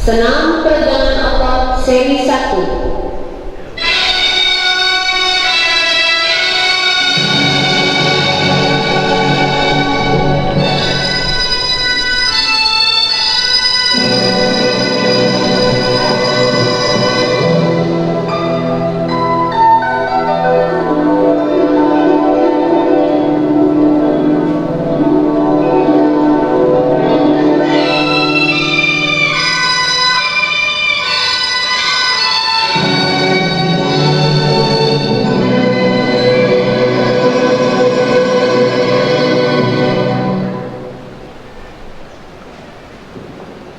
Senam peregangan otot seri 1.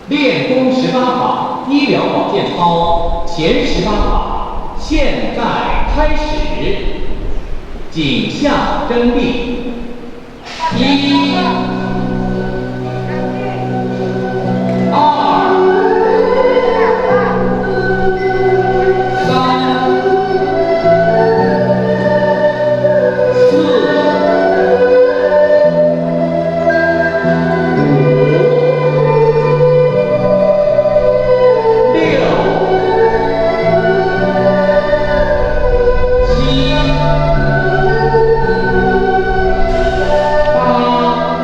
练功18法医疗保健操前18法现在开始，颈项蹬立，1、2、3、4、5、6、7、8、9、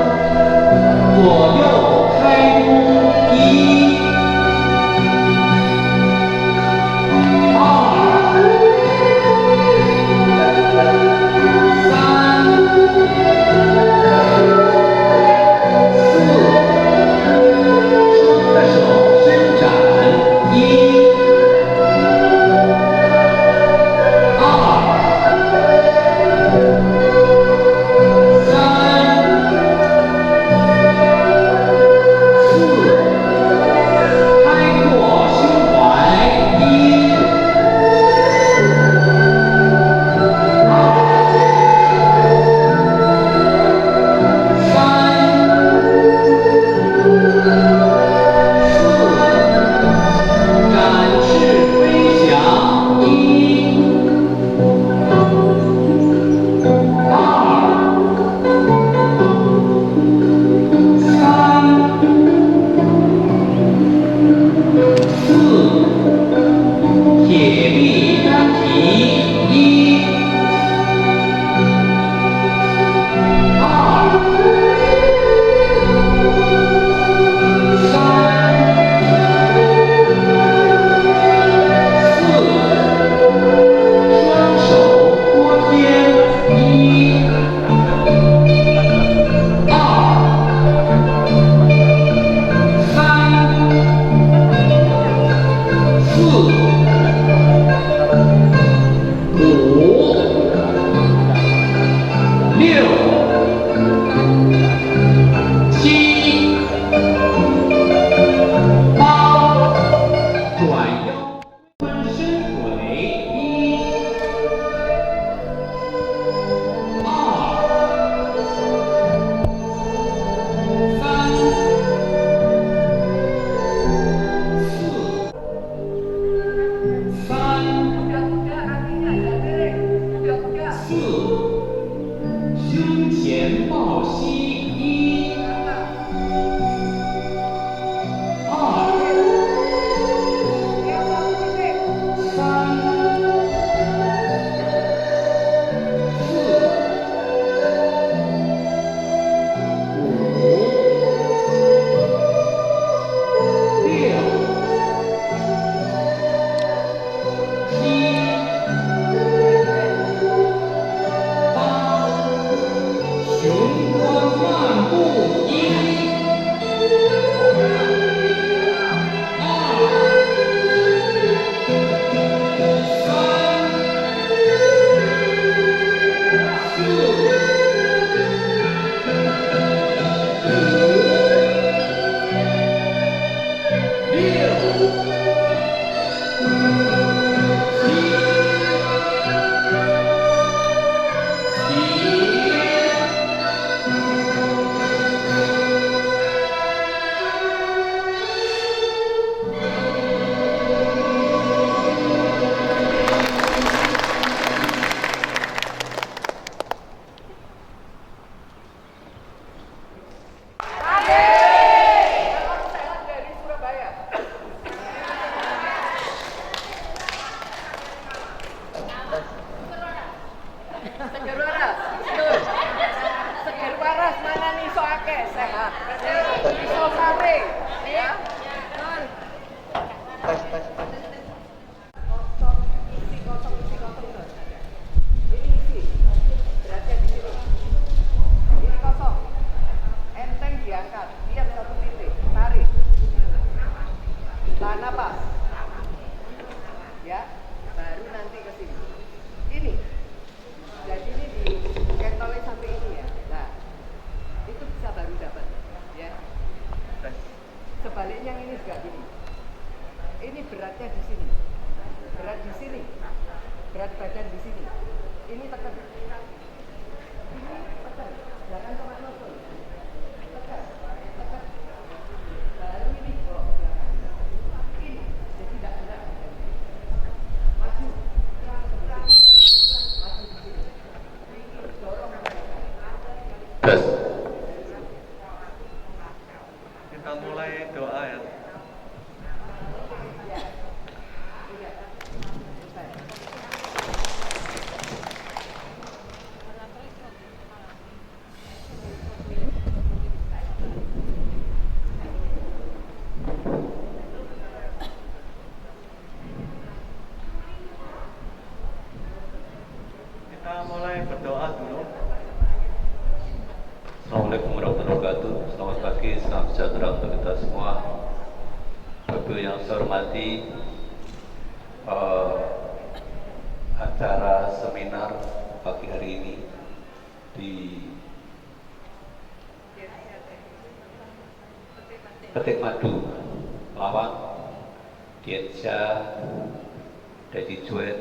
10。tes tes tes. Ini isi, beratnya di sini. Ini kosong. Enteng diangkat, lihat satu titik, tarik. Tahan napas. Ya, baru nanti ke sini. Ini. Jadi ini dikentolnya sampai ini ya. Nah, itu bisa baru dapat. Ya. Sebaliknya yang ini juga gini. Ini beratnya di sini. Berat di sini. Berat badan di sini. Ini tekan. Ini tekan. Jangan cuma nonton. Tekan. Tekan. Baru ini bawa ke belakang. Ini. Jadi tidak berat. Maju. Maju di sini. Dorong. Tes. Kita mulai doa ya. Kita mulai berdoa dulu. Assalamualaikum warahmatullahi wabarakatuh. Selamat pagi, salam sejahtera untuk kita semua. Bapak yang saya hormati, acara seminar pagi hari ini di Petik Madu, Lawang, Dietja, Dedi Juet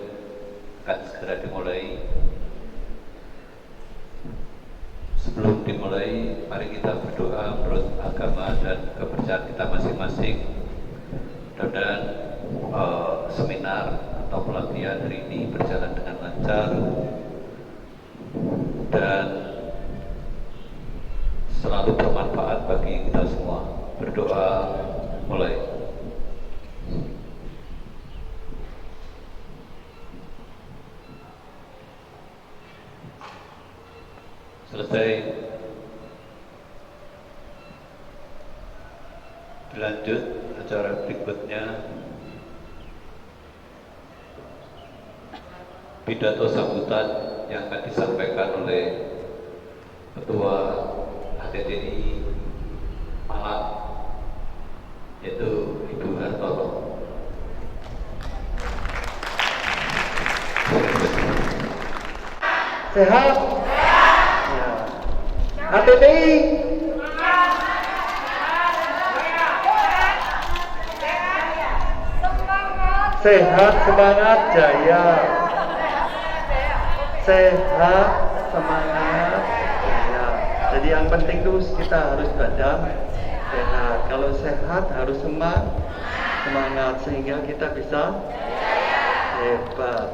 akan segera dimulai. Sebelum dimulai, mari kita berdoa menurut agama dan kepercayaan kita masing-masing. Mudah-mudahan seminar atau pelatihan hari ini berjalan dengan lancar dan selalu bermanfaat bagi kita semua. Berdoa mulai. Selesai, dilanjut acara berikutnya, pidato sambutan yang akan disampaikan oleh Ketua HTTI Malang, yaitu Ibu Hartono. Sehat? Ya. HTTI? Sehat, semangat, jaya. Sehat, semangat, jaya. Jadi yang penting tuh kita harus badan sehat. Kalau sehat harus semangat sehingga kita bisa hebat.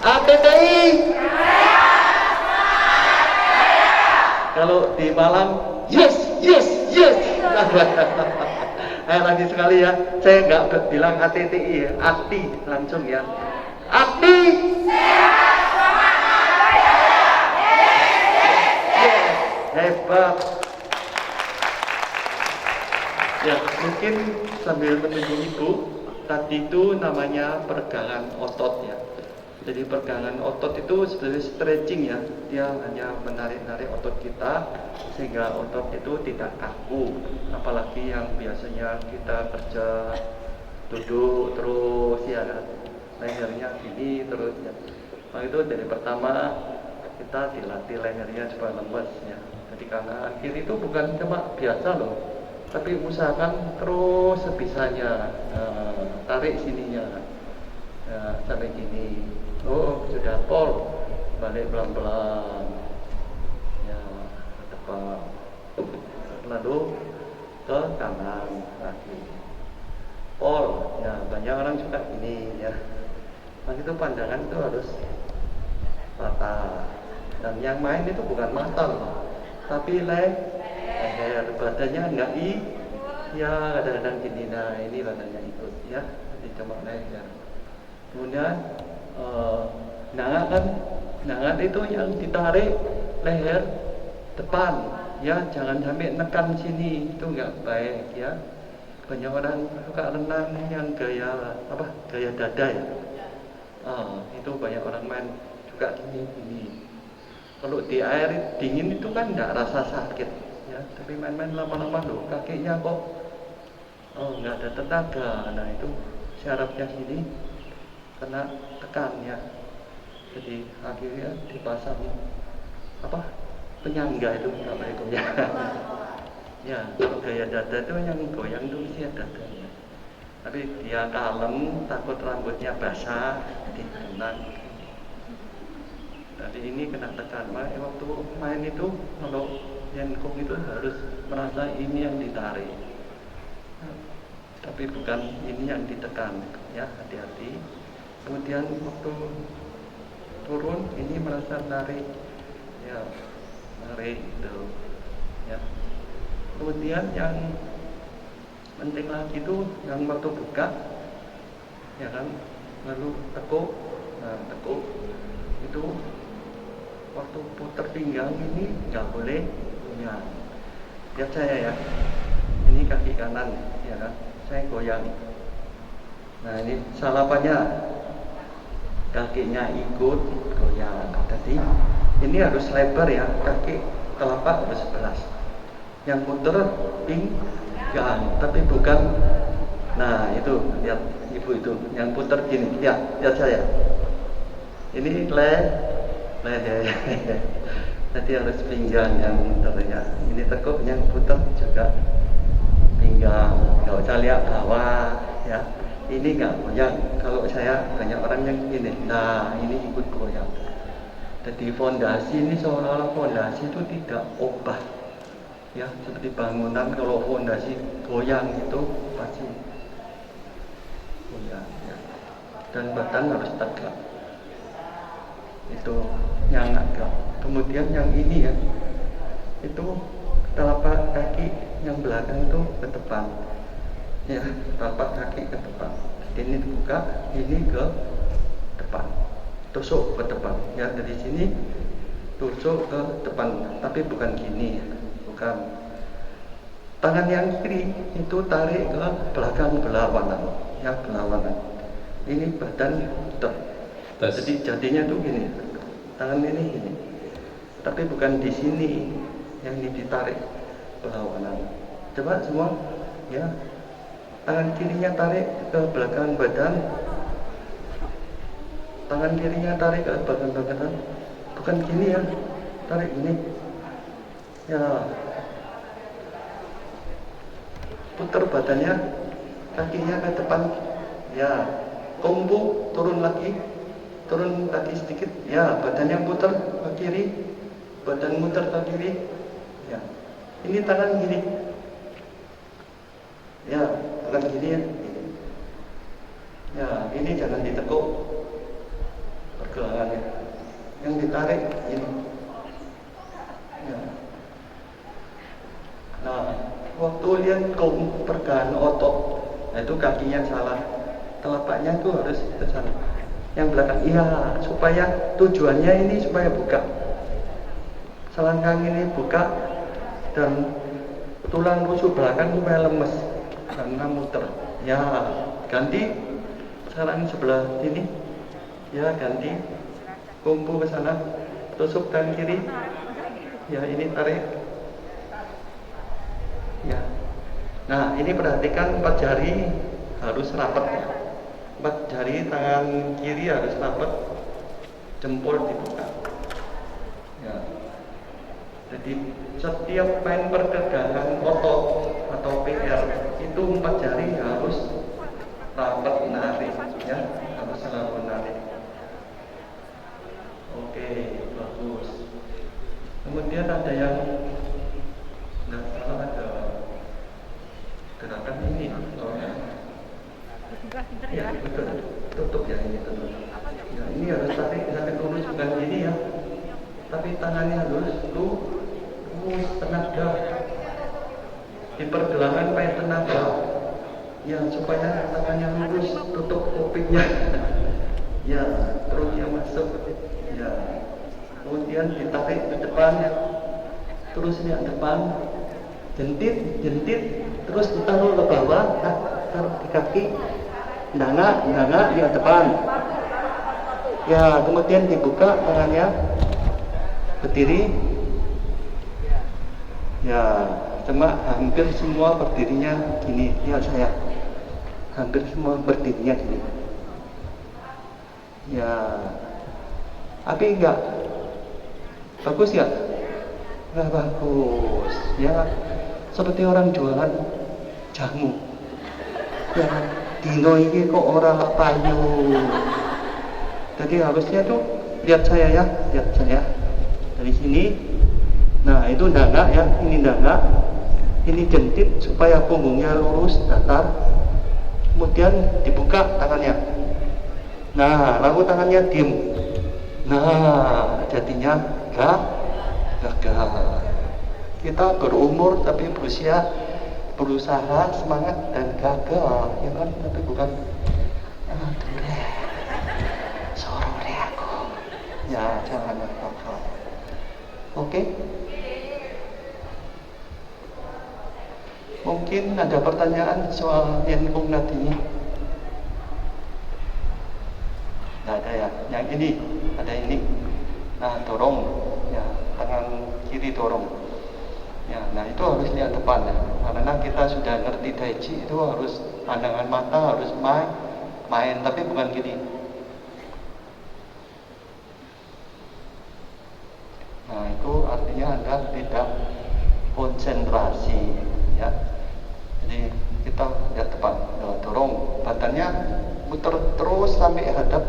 HTTI? Kalau di Malang, yes, yes, yes. Lagi sekali ya, saya nggak bilang HTTI ya, ATI langsung ya. ATI. Hebat. Ya, mungkin sambil menunggu Ibu, tadi itu namanya peregangan otot ya. Jadi peregangan otot itu sebenarnya stretching ya, dia hanya menarik-narik otot kita sehingga otot itu tidak kaku. Apalagi yang biasanya kita kerja duduk terus ya, lehernya gini terus ya. Nah itu dari pertama kita dilatih lehernya supaya lemes ya. Jadi kanan kiri itu bukan cuma biasa loh, tapi usahakan terus sebisanya, tarik sininya sampai gini. Oh, sudah pol, balik pelan-pelan ya, ke depan, lalu ke kanan lagi, pol ya. Banyak orang juga ini ya. Nah itu pandangan itu harus rata, dan yang main itu bukan mata loh, tapi leher, badannya enggak ya, kadang-kadang gini. Nah ini badannya ikut ya, jadi cuma leher. Kemudian nangat itu yang ditarik leher depan ya, jangan sampai nekan sini, itu enggak baik ya. banyak orang suka renang yang gaya apa? Gaya dada ya. Itu banyak orang main juga gini. Kalau di air dingin itu kan nggak rasa sakit ya, tapi main-main lama-lama loh kakinya kok nggak ada tenaga. Nah itu syarafnya sini kena tekan ya, jadi akhirnya dipasang apa penyangga itu namanya itu ya. Ya kalau gaya dada itu yang goyang itu mesti ada dadanya, tapi dia kalem takut rambutnya basah jadi tenang. Jadi ini kena tekan. Waktu main itu kalau Yenkong itu harus merasa ini yang ditarik, tapi bukan ini yang ditekan ya, hati-hati. Kemudian waktu turun ini merasa narik ya, narik itu ya. Kemudian yang penting lagi itu yang waktu buka ya kan, lalu tekuk. Nah tekuk itu waktu putar pinggang ini nggak boleh goyang. Lihat saya ya, ini kaki kanan ya kan, saya goyang. Nah ini salapannya, kakinya ikut goyang. Jadi ini harus lebar ya, kaki telapak harus 11. Yang putar pinggang, tapi bukan. Nah itu lihat ibu itu yang putar gini ya, lihat saya. Ini leher, jadi harus pinggang yang putar ya. Ini tekuk yang putar juga pinggang. Kalau saya lihat bawah ya, ini nggak goyang. Kalau saya banyak orang yang gini, nah ini ikut goyang. Jadi fondasi ini seolah-olah fondasi itu tidak obah ya, seperti bangunan kalau fondasi goyang itu pasti goyang ya. Dan badan harus tegak, itu yang agak. Kemudian yang ini ya, itu telapak kaki yang belakang itu ke depan ya, telapak kaki ke depan. Ini dibuka, ini ke depan, tusuk ke depan ya, dari sini tusuk ke depan, tapi bukan gini ya, bukan. Tangan yang kiri itu tarik ke belakang berlawanan ya, berlawanan. Ini badan jadi jadinya tuh gini, tangan ini gini, tapi bukan di sini, yang ini ditarik berlawanan. Coba semua ya, tangan kirinya tarik ke belakang badan, tangan kirinya tarik ke belakang badan, bukan gini ya, tarik gini ya, putar badannya, kakinya ke depan ya, tumbuh turun lagi sedikit ya, badannya putar ke kiri, badan muter ke kiri ya. Ini tangan gini ya, bukan gini ya, ya ini jangan ditekuk pergelangannya, yang ditarik ini ya. Nah waktu lihat pergelangan otot, nah itu kakinya salah, telapaknya itu harus ke sana, yang belakang iya, supaya tujuannya ini supaya buka selangkang ini, buka dan tulang rusuk belakang supaya lemes karena muter ya. Ganti sekarang sebelah ini ya, ganti kumpu ke sana, tusuk tangan kiri ya, ini tarik ya. Nah ini perhatikan 4 jari harus rapat ya, 4 jari tangan kiri harus rapat, jempol dibuka ya. Jadi setiap main pergegangan otot atau PR itu 4 jari harus rapat menarik ya, harus selalu menarik. Oke, bagus. Kemudian ada yang nggak salah, ada gerakan ini ya, betul, tutup ya, ini tutup ya, ini harus tarik sampai lurus, bukan gini ya, tapi tangannya harus lurus, tenaga di pergelangan pakai tenaga ya, supaya tangannya lurus, tutup kupingnya ya, perutnya masuk ya. Kemudian ditarik ke depan ya, terus lihat depan, jentit terus ditaruh ke bawah, taruh di kaki, danga di depan. Ya, kemudian dibuka tangannya, berdiri. Ya, cuma hampir semua berdirinya gini, lihat saya. Hampir semua berdirinya gini. Ya, tapi enggak bagus ya? Enggak bagus. Ya, seperti orang jualan jamu. Ya, dino ini kok orang payu. Jadi harusnya tuh lihat saya ya, lihat saya dari sini. Nah, itu danga ya, ini danga, ini jentit supaya punggungnya lurus, datar. Kemudian dibuka tangannya. Nah, lalu tangannya diem. Nah, jadinya gagal. Kita berumur tapi berusaha semangat dan gagal, ya kan? Tapi bukan sore aku. Ya, jangan gagal. Oke? Mungkin ada pertanyaan soal yang tadi? Nggak ada ya. Yang ini, ada ini. Nah, dorong. Ya, tangan kiri dorong. Ya, nah itu harus lihat depan ya. Karena kita sudah ngerti Daichi itu harus pandangan mata harus main, tapi bukan gini. Nah, itu artinya Anda tidak konsentrasi ya. Jadi kita lihat depan, dorong badannya muter terus sampai hadap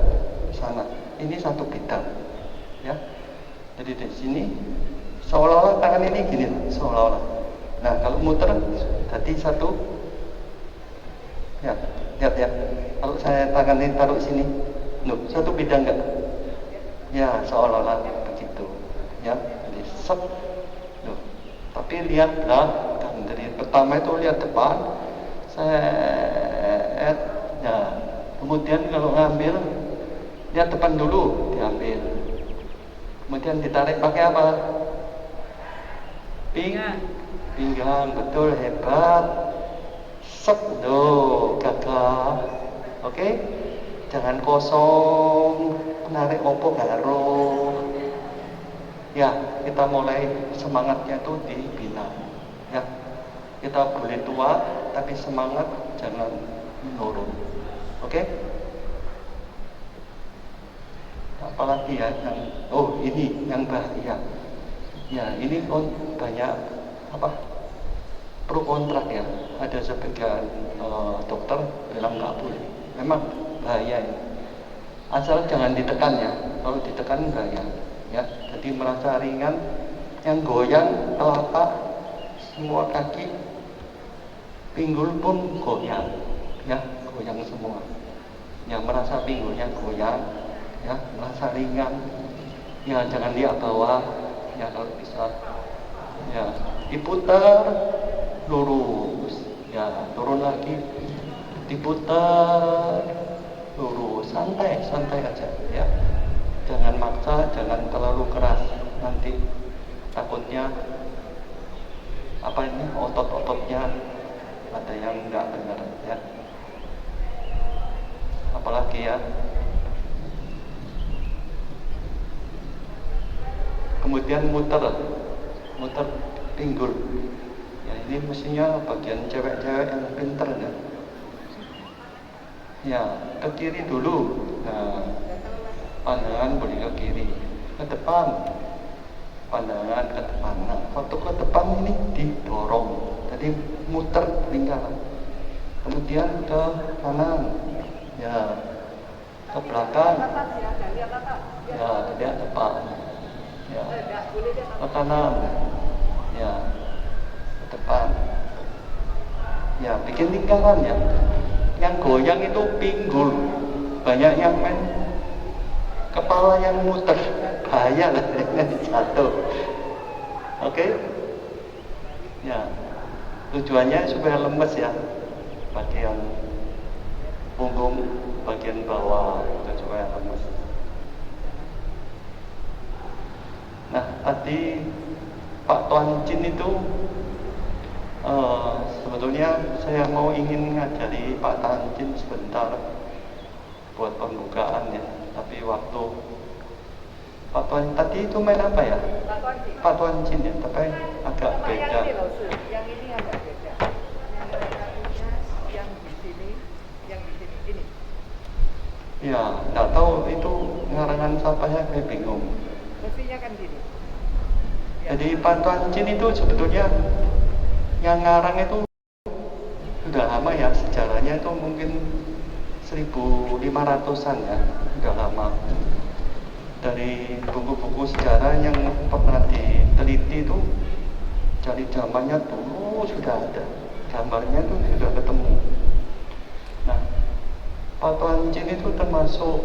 sana. Ini satu bidang ya. Jadi di sini seolah-olah tangan ini gini, seolah-olah. Nah, kalau muter tadi satu ya, lihat ya. Kalau saya tangan ini taruh sini, satu bidang enggak? Ya, seolah-olah begitu ya. Jadi sep. Tapi lihatlah kan dari pertama itu lihat depan, ya. Kemudian kalau ngambil lihat depan dulu, diambil. Kemudian ditarik pakai apa? Pinggang, betul, hebat. Sep, gagal. Oke? Jangan kosong, menarik opo garo. Ya, kita mulai semangatnya itu dibina. Ya, kita boleh tua, tapi semangat jangan menurun. Oke? Apalagi ya yang ini yang bahaya. Ya, ini banyak pro kontrak ya. Ada sebagian dokter bilang nggak boleh. Memang bahaya ini. Asal jangan ditekan ya. Kalau ditekan bahaya. Ya, jadi merasa ringan, yang goyang telapak, semua kaki, pinggul pun goyang, ya, goyang semua. Yang merasa pinggulnya goyang, ya, merasa ringan, ya jangan lihat bawah, ya kalau bisa, ya diputar, lurus, ya turun lagi, diputar, lurus, santai aja, ya. Jangan maksa, jangan terlalu keras. Nanti takutnya otot-ototnya ada yang enggak benar ya. Apalagi ya. Kemudian muter pinggul. Ya, ini mestinya bagian cewek-cewek yang pinter ya. Ya, ke kiri dulu. Nah, pandangan boleh ke kiri, ke depan, pandangan ke depan. Nah, waktu ke depan ini didorong, jadi muter lingkaran. Kemudian ke kanan, ya, ke belakang, ya, tidak depan, ya, ke kanan, ya, ke depan, ya, bikin lingkaran ya. Yang goyang itu pinggul, banyak yang main kepala yang muter, bahaya lah, jatuh. Oke? Ya, tujuannya supaya lemes ya, bagian punggung, bagian bawah, itu supaya lemes. Nah, tadi Pak Tuan Chin itu sebetulnya saya ingin ngajari Pak Tanjin sebentar buat pembukaan ya, tapi waktu Pak Tuan tadi itu main apa ya? Pak Tuan Jin ya, tapi agak beda. Yang ini agak beda. Yang di sini, ini. Ya, nggak tahu itu ngarangan siapa, saya kayak bingung. Mestinya kan gini. Jadi Pak Tuan Jin itu sebetulnya yang ngarang itu sudah lama ya, sejarahnya itu mungkin 1500-an ya, sudah lama. Dari buku-buku sejarah yang pernah diteliti itu dari zamannya dulu sudah ada, gambarnya itu sudah ketemu. Nah, Pak Tuan Jin itu termasuk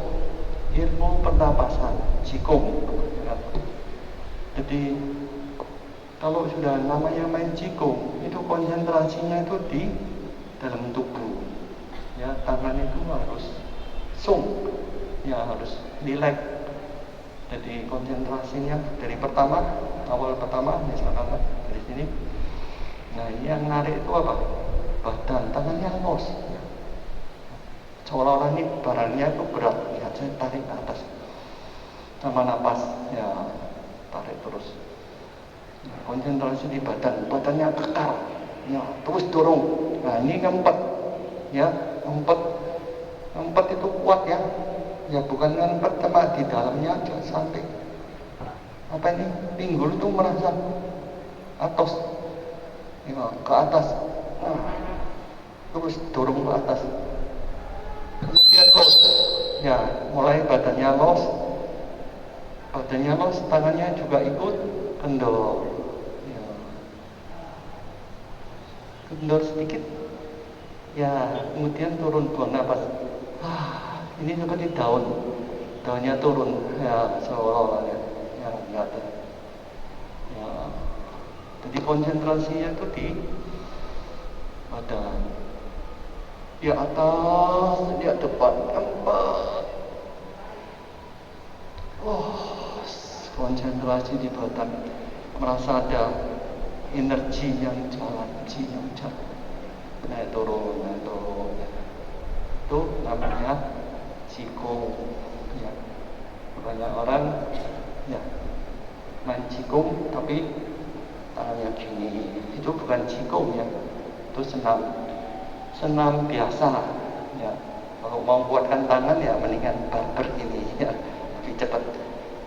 ilmu pernapasan, Qigong. Jadi kalau sudah namanya main Qigong, itu konsentrasinya itu di dalam tubuh. Ya, tangan itu harus sung, ya harus relax. Jadi konsentrasinya dari awal pertama misalkan dari sini. Nah, ini yang narik itu apa? Badan, tangannya los. Ya. Seolah-olah ini barangnya itu berat, ya saya tarik ke atas. Sama napas, ya tarik terus. Nah, konsentrasi di badan, badannya kekar, ya terus dorong. Nah, ini ngempet, ya ngempet itu kuat ya. Ya bukan ngempet cuma di dalamnya aja sampai apa ini pinggul itu merasa atas, ya, ke atas. Nah, terus dorong ke atas. Kemudian los, ya mulai badannya los, tangannya juga ikut kendor, ya. Kendor sedikit, ya kemudian turun buang nafas. Ini seperti daunnya turun, ya seolah-olah ya nggak ada. Ya, jadi konsentrasinya itu di badan, di atas, di depan, tempat. Konsentrasi di badan, merasa ada energi yang jalan, naik turun. Itu namanya Qigong. Ya, banyak orang ya main Qigong tapi tangannya gini, itu bukan Qigong ya, itu senam biasa ya. Kalau mau buatkan tangan ya mendingan barber ini ya, lebih cepat.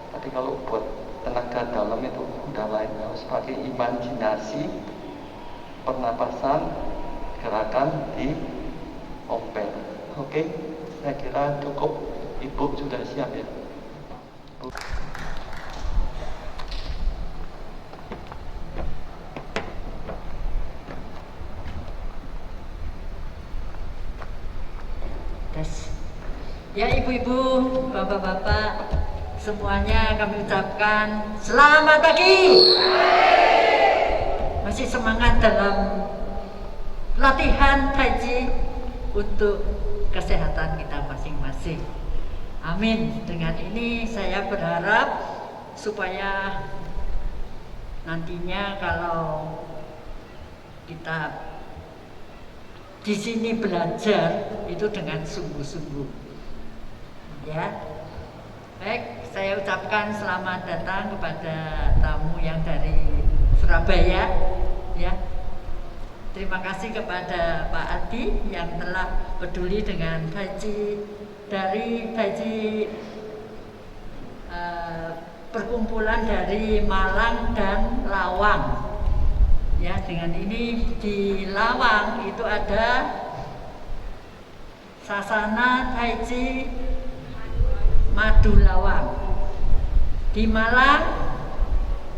Tapi kalau buat tenaga dalam itu udah lain, harus pakai imajinasi, pernapasan, gerakan di ompel. Oke, saya kira cukup. Ibu sudah siap ya? Bu. Ya ibu-ibu, bapak-bapak, semuanya kami ucapkan selamat pagi. Masih semangat dalam latihan Tai Chi untuk kesehatan kita masing-masing. Amin. Dengan ini saya berharap supaya nantinya kalau kita di sini belajar itu dengan sungguh-sungguh. Ya. Baik, saya ucapkan selamat datang kepada tamu yang dari Surabaya, ya. Terima kasih kepada Pak Adi yang telah peduli dengan Tai Chi dari Tai Chi perkumpulan dari Malang dan Lawang. Ya, dengan ini di Lawang itu ada Sasana Tai Chi Madu Lawang. Di Malang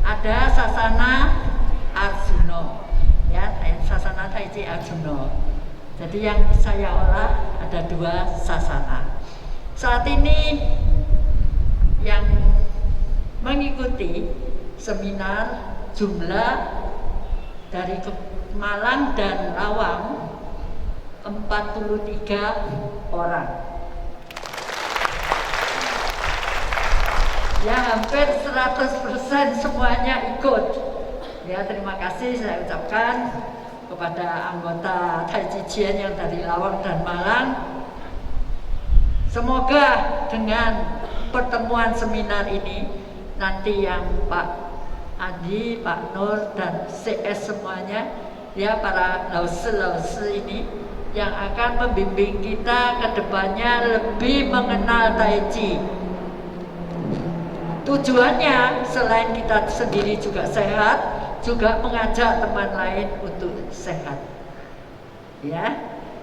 ada Sasana Arjuno, ya, Sasana Tai Chi Arjuno. Jadi yang saya olah ada 2 sasana. Saat ini yang mengikuti seminar jumlah dari Malang dan Lawang 43 orang. Ya, hampir 100% semuanya ikut. Ya, terima kasih saya ucapkan. kepada anggota Tai Chi Jian yang dari Lawang dan Malang. Semoga dengan pertemuan seminar ini nanti yang Pak Andi, Pak Nur dan CS semuanya, ya para lause ini yang akan membimbing kita ke depannya lebih mengenal Tai Chi. Tujuannya selain kita sendiri juga sehat, juga mengajak teman lain untuk sehat. Ya,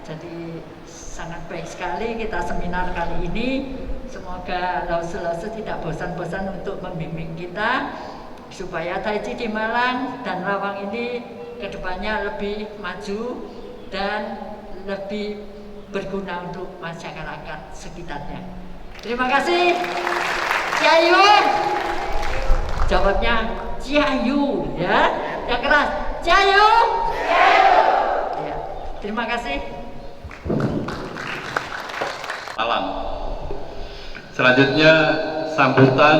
jadi sangat baik sekali kita seminar kali ini. Semoga lause tidak bosan-bosan untuk membimbing kita supaya Tai Chi di Malang dan Lawang ini kedepannya lebih maju dan lebih berguna untuk masyarakat sekitarnya. Terima kasih. Jayu. Jawabnya Jayu, ya. Yang keras. Jayu. Ya. Terima kasih. Malang. Selanjutnya sambutan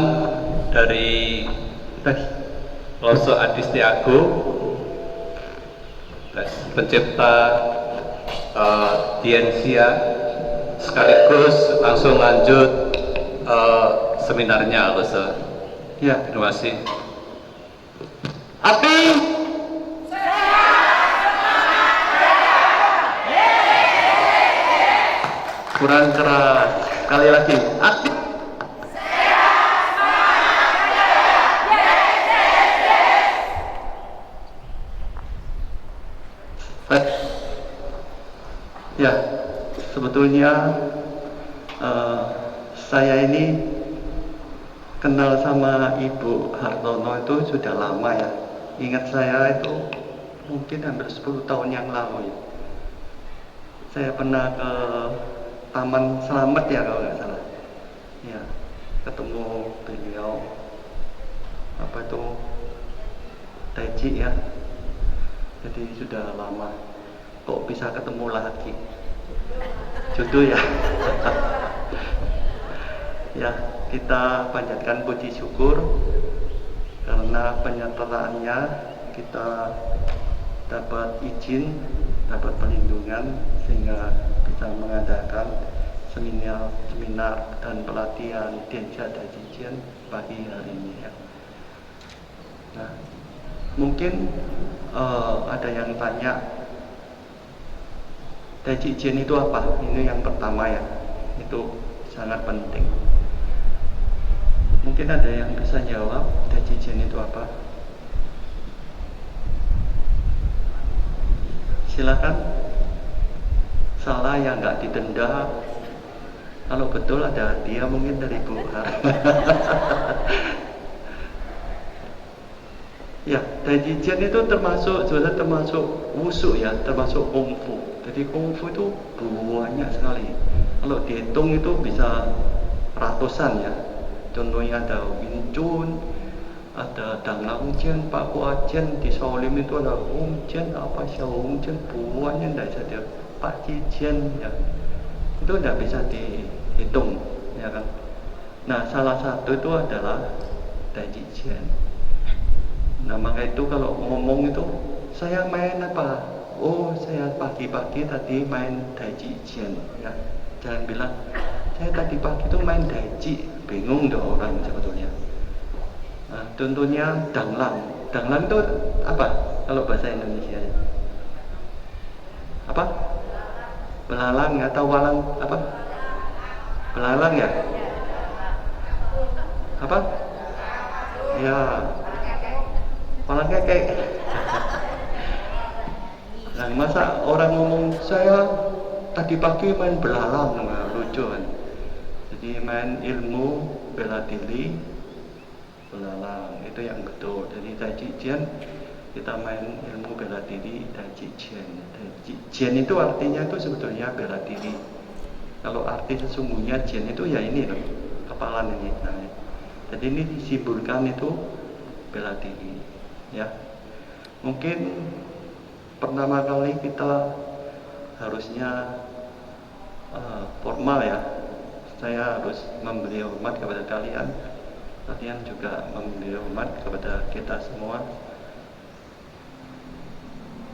dari Lause Adistiago, pencipta Diensia, sekaligus langsung lanjut seminarnya Lause. Ya, Terima kasih. Api. Kurang keras. Sekali lagi. Api. Ya, sebetulnya saya ini kenal sama Ibu Hartono itu sudah lama ya. Ingat saya itu mungkin hampir 10 tahun yang lalu ya. Saya pernah ke Taman Selamat ya kalau nggak salah. Ya, ketemu beliau apa itu Tai Chi ya. Jadi sudah lama. Kok bisa ketemu lagi? Jodoh ya. Ya, kita panjatkan puji syukur karena penyertaannya kita dapat izin, dapat perlindungan sehingga bisa mengadakan seminar dan pelatihan Diensia Tai Chi Jian pagi hari ini ya. Nah, mungkin ada yang tanya Tai Chi Jian itu apa? Ini yang pertama ya, itu sangat penting. Mungkin ada yang bisa jawab Tai Chi Jian itu apa? Silakan. Salah ya nggak didenda. Kalau betul ada hadiah mungkin dari Bu Har. Ya, Tai Chi Jian itu termasuk wushu ya, termasuk kungfu. Jadi kungfu itu banyak sekali. Kalau dihitung itu bisa ratusan ya. Contohnya ada Wing Chun, ada Dang Lang Jian, Pak Hua Jian, di Shaolin itu ada Hong Jian, apa Xiao Hong Jian, banyak tidak bisa dia. Pak Chi Jian ya. Itu tidak bisa dihitung ya kan. Nah, salah satu itu adalah Tai Chi Jian. Nah, maka itu kalau ngomong itu saya main apa? Oh, saya pagi-pagi tadi main Tai Chi Jian ya. Jangan bilang saya tadi pagi itu main Tai Chi, bingung dong orang sebetulnya. Nah, contohnya danglang. Danglang itu apa kalau bahasa Indonesia? Apa? Belalang atau walang apa? Belalang ya? Apa? Ya, walang kekek. Nah, masa orang ngomong saya tadi pagi main belalang, nah, lucu kan? Jadi main ilmu bela diri, belalang itu yang betul. Jadi Tai Chi Jian kita main ilmu bela diri Tai Chi Jian. Tai Chi Jian itu artinya itu sebetulnya bela diri. Kalau arti sesungguhnya Jian itu ya ini loh, kepalan ini. Nah, jadi ini disimbolkan itu bela diri, ya. Mungkin pertama kali kita harusnya formal ya. Saya harus memberi hormat kepada kalian. Kalian juga memberi hormat kepada kita semua.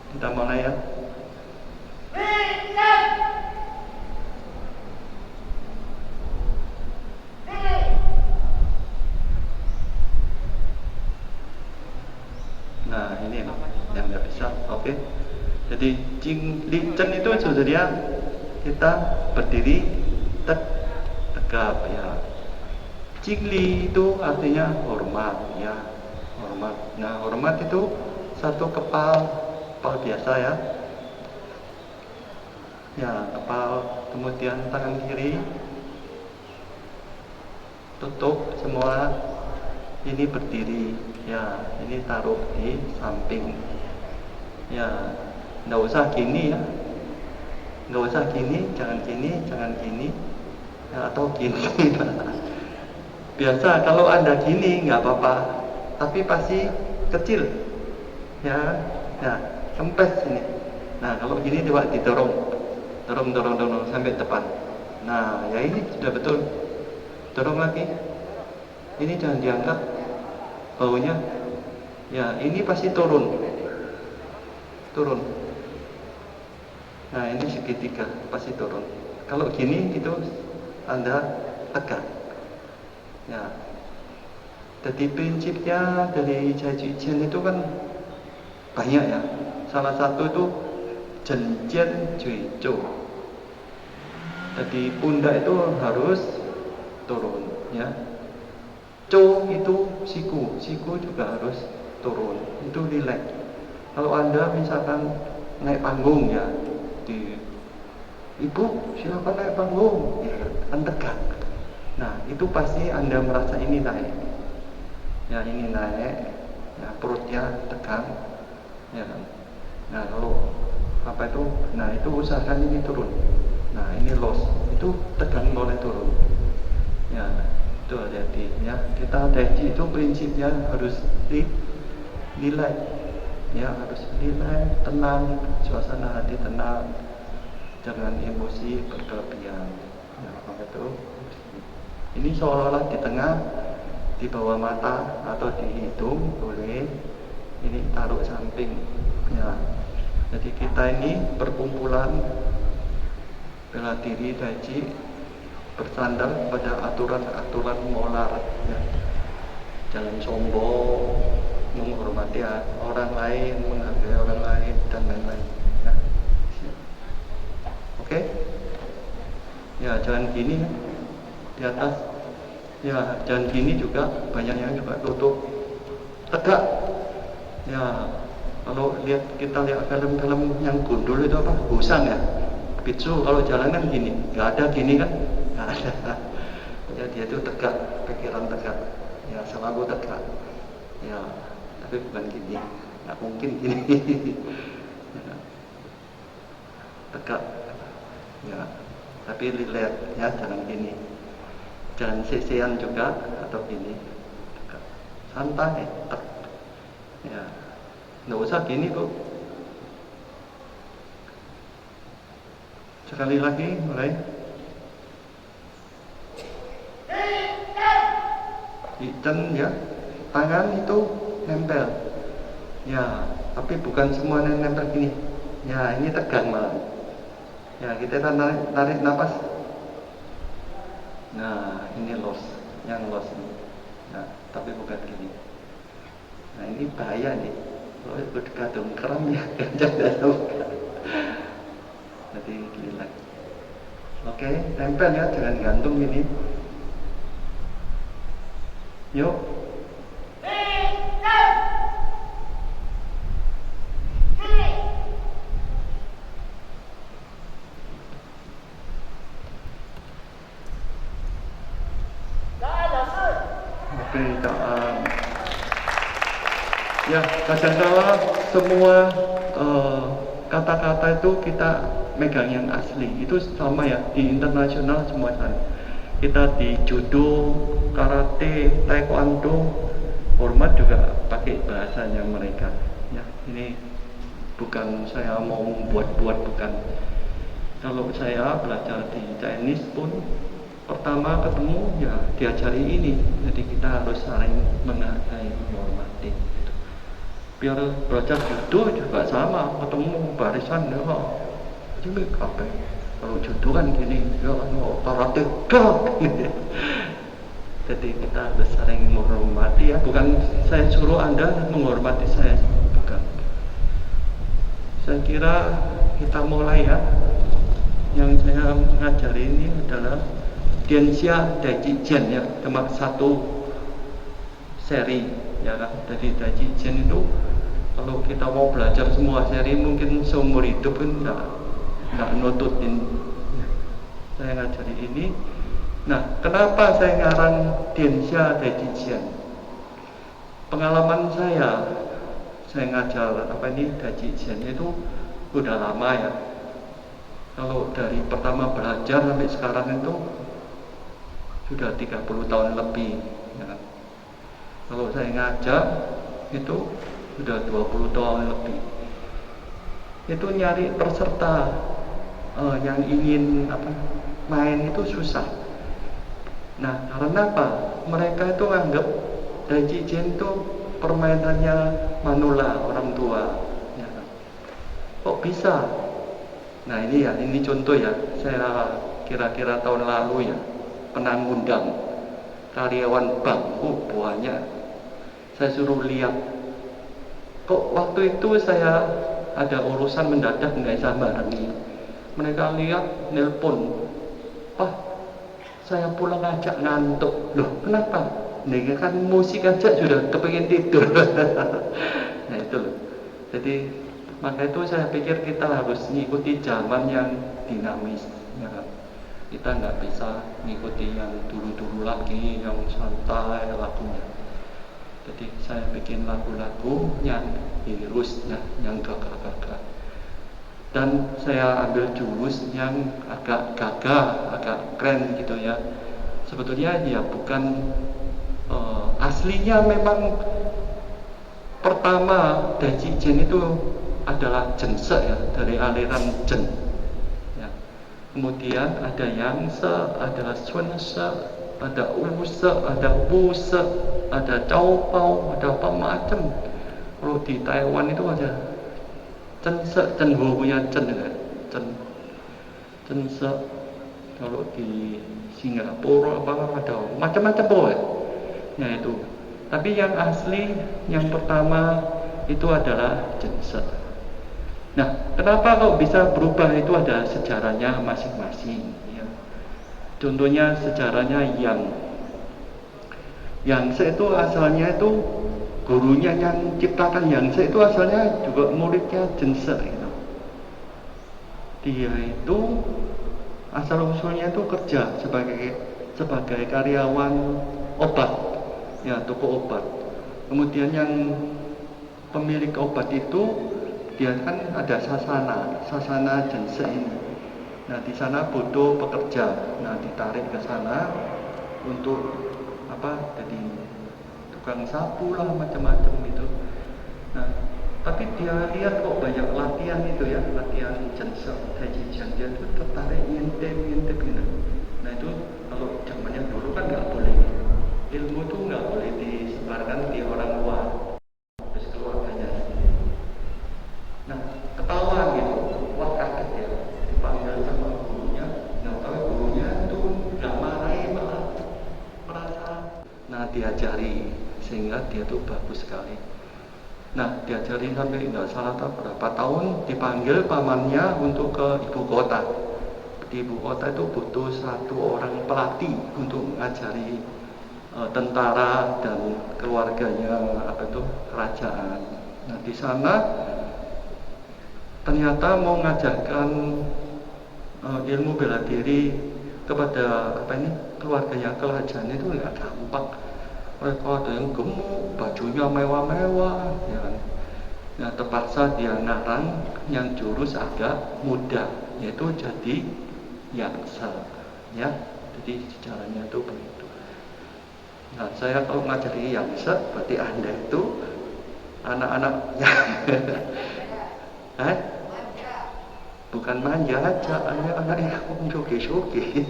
Kita mulai ya. Nah ini yang nggak bisa, oke. Jadi Jing Li Chen itu sebenarnya kita berdiri tegap ya. Jing Li itu artinya hormat ya, hormat. Nah hormat itu satu kepal biasa ya. Ya kepal, kemudian tangan kiri tutup semua, ini berdiri ya, ini taruh di samping ya, nggak usah gini ya, nggak usah gini, jangan gini ya, atau gini biasa kalau Anda gini nggak apa-apa, tapi pasti kecil ya, nah kempes ini. Nah kalau gini coba didorong sampai depan. Nah ya ini sudah betul, dorong lagi, ini jangan diangkat baunya ya, ini pasti turun. Nah ini segitiga pasti turun. Kalau gini itu Anda tegak ya. Jadi prinsipnya dari Jai Chen itu kan banyak ya. Salah satu itu Zhenjian Jui Zhou. Jadi pundak itu harus turun ya. Zhou itu siku juga harus turun, itu rileks. Kalau Anda misalkan naik panggung ya, Ibu silakan naik panggung ya, kan tegak. Nah itu pasti Anda merasa ini naik ya, ini naik ya, perutnya tegang ya. Nah kalau apa itu, nah itu usahakan ini turun. Nah ini loss, itu tegang boleh turun ya, itu hati-hati ya. Kita taiji itu prinsipnya harus nilai ya, harus nilai, tenang, suasana hati tenang, jangan emosi berkelebihan ya. Maka itu ini seolah-olah di tengah, di bawah mata atau di hidung boleh, ini taruh samping ya. Jadi kita ini perkumpulan bela diri taiji bersandar pada aturan-aturan moral ya. Jangan sombong, menghormati orang lain, menghargai orang lain dan lain-lain ya. Oke? Ya jangan gini ya, di atas ya, jangan gini juga, banyak yang juga tutup tegak ya. Kalau kita lihat film-film yang gundul itu apa, Busan ya, Bitsu kalau jalan kan gini, nggak ada gini kan, nggak ada ya. Dia itu tegak, pikiran tegak ya, selalu tegak ya, tapi bukan gini, nggak mungkin gini ya. Tegak ya, tapi relax ya, jangan gini, jangan sesean juga atau gini, tegak, santai ya, nggak usah gini kok. Sekali lagi mulai. Iten ya, tangan itu nempel ya, tapi bukan semua nempel gini ya, ini tegang malah ya. Kita tarik napas, nah ini loss, yang loss ini nah, tapi bukan gini. Nah ini bahaya nih, kalau ikut gadung kram ya, jangan tahu. Jadi relax. Oke, tempel ya, jangan gantung ini. Yuk. Oke, ya kadang-kala semua kata-kata itu kita megang yang asli, itu sama ya, di internasional semua sama. Kita di judo, karate, taekwondo, hormat juga pakai bahasanya mereka ya. Ini bukan saya mau membuat-buat, bukan. Kalau saya belajar di Chinese pun pertama ketemu ya diajari ini, jadi kita harus saling menghargai, menghormati gitu. biar belajar judo juga sama, ketemu barisan ya kok jadi apa kalau judo kan gini ya karate jadi kita harus saling menghormati ya, bukan saya suruh Anda menghormati saya, bukan. Saya kira kita mulai ya. Yang saya ngajari ini adalah Dianxia Daiji Jian ya, cuma satu seri ya kan. Dari Daiji Jian itu kalau kita mau belajar semua seri mungkin seumur hidup kan nggak nututin. Saya ngajari ini. Nah, kenapa saya ngarang Dianxia Daiji Jian? Pengalaman saya ngajar Daiji Jian itu udah lama ya. Kalau dari pertama belajar sampai sekarang itu sudah 30 tahun lebih ya kan? Kalau saya ngajar itu sudah 20 tahun lebih. Itu nyari peserta yang ingin main itu susah. Nah, karena apa? Mereka itu anggap Daiji Jian itu permainannya manula orang tua ya kan? Kok bisa? Nah ini contoh ya, saya kira-kira tahun lalu ya pernah ngundang karyawan bank, banyak. Saya suruh lihat, kok waktu itu saya ada urusan mendadak nggak bisa barengi. Mereka lihat, nelpon, Pak, saya pulang aja ngantuk. Loh kenapa? Nih kan musik aja sudah kepengen tidur. Nah itu loh. Jadi maka itu saya pikir kita harus mengikuti zaman yang dinamis ya kan? Kita nggak bisa mengikuti yang dulu-dulu lagi, yang santai lagunya. Jadi saya bikin lagu-lagu yang hirus ya, yang gagah-gagah. Dan saya ambil jurus yang agak gagah, agak keren gitu ya. Sebetulnya ya bukan aslinya memang pertama Daiji Jian itu adalah jense ya, dari aliran jen ya. Kemudian ada yangse, ada sunse, ada use, ada wuse, ada caopao, ada apa macam. Kalau di Taiwan itu ada jense, cenhu punya jen ya, jense. Kalau di Singapura apa ada macam-macam boleh ya itu. Tapi yang asli yang pertama itu adalah jense. Nah, kenapa kok bisa berubah? Itu ada sejarahnya masing-masing ya. Contohnya sejarahnya Yangse itu asalnya itu gurunya yang ciptakan Yangse itu asalnya juga muridnya jense gitu. Dia itu asal usulnya itu kerja sebagai karyawan obat ya, toko obat. Kemudian yang pemilik obat itu dia kan ada sasana jense ini. Nah di sana butuh pekerja, nah ditarik ke sana untuk jadi tukang sapu lah macam-macam gitu. Nah tapi dia lihat kok banyak latihan itu ya, latihan jense, Daiji Jian, dia itu tertarik ngintip gitu. Nah itu kalau zamannya dulu kan nggak boleh, ilmu tuh nggak boleh disebarkan di orang luar. Nah, ketahuan gitu, wah kaget ya, dipanggil sama gurunya, nggak tahu gurunya itu nggak marahin malah merasa. Nah, diajari sehingga dia tuh bagus sekali. Nah, diajari sampai nggak salah tahu berapa tahun, dipanggil pamannya untuk ke ibu kota. Di ibu kota itu butuh satu orang pelatih untuk mengajari tentara dan keluarganya kerajaan. Nah, di sana ternyata mau mengajarkan ilmu bela diri kepada keluarganya kerajaan itu nggak gampang. Mereka ada yang gemuk, bajunya mewah-mewah, ya kan? Nah, terpaksa dia ngarang yang jurus agak mudah, yaitu jadi yangse, ya. Jadi sejarahnya itu begitu. Nah, saya kalau ngajari yangse, berarti Anda itu anak-anak bukan manja aja, anak yang joget-joget.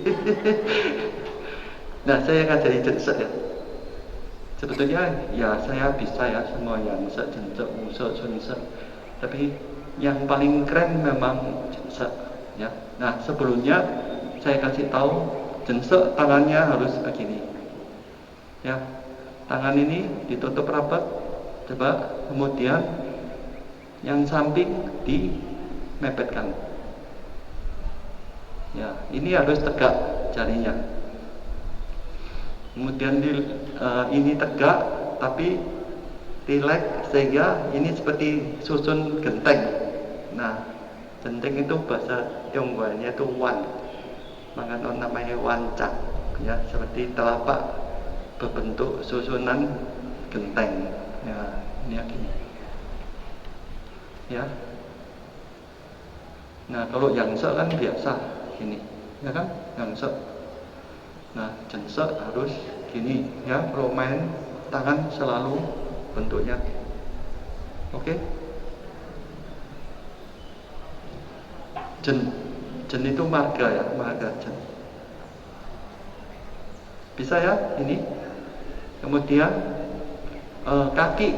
Nah, saya ngajari jense ya. Sebetulnya ya saya bisa ya semua yang jensek, musek, sunsek. Tapi yang paling keren memang jensek ya. Nah sebelumnya saya kasih tahu jensek tangannya harus begini. Ya, tangan ini ditutup rapat. Coba kemudian yang samping dimepetkan. Ya, ini harus tegak jarinya. Kemudian ini tegak tapi rileks sehingga ini seperti susun genteng. Nah, genteng itu bahasa Tionghoanya itu wan, maka namanya wancak, ya seperti telapak berbentuk susunan genteng. Ya, ini gini. Ya. Nah, kalau yangsek kan biasa gini, ya kan? Yangsek. Nah, jensek harus gini, ya. Kalau main tangan selalu bentuknya. Oke? Jen itu marga ya, marga jen. Bisa ya ini. Kemudian kaki,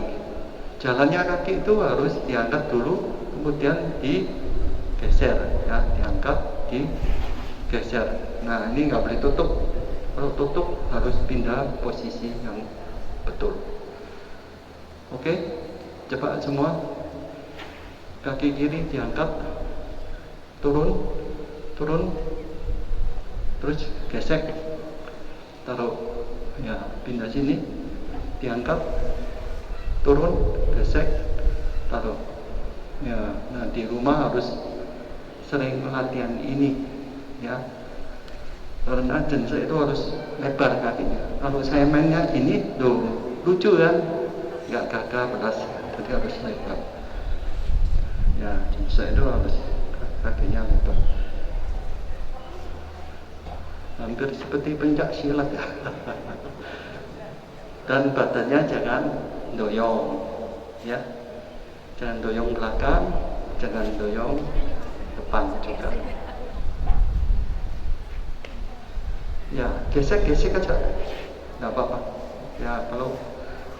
jalannya kaki itu harus diangkat dulu, kemudian digeser, ya, diangkat, digeser. Nah, ini nggak boleh tutup. Kalau tutup harus pindah posisi yang betul. Oke, coba semua. Kaki kiri diangkat, turun, terus gesek, taruh, ya pindah sini, diangkat, turun, gesek, taruh. Ya, nah di rumah harus sering latihan ini, ya. Karena jensek itu harus lebar kakinya. Kalau saya mainnya gini, tuh lucu kan? Nggak gagah beras, jadi harus lebar. Ya, jensek itu harus kakinya lebar. Hampir seperti pencak silat ya. Dan badannya jangan doyong, ya. Jangan doyong belakang, jangan doyong depan juga. Ya, gesek-gesek aja, nggak apa-apa. Ya, kalau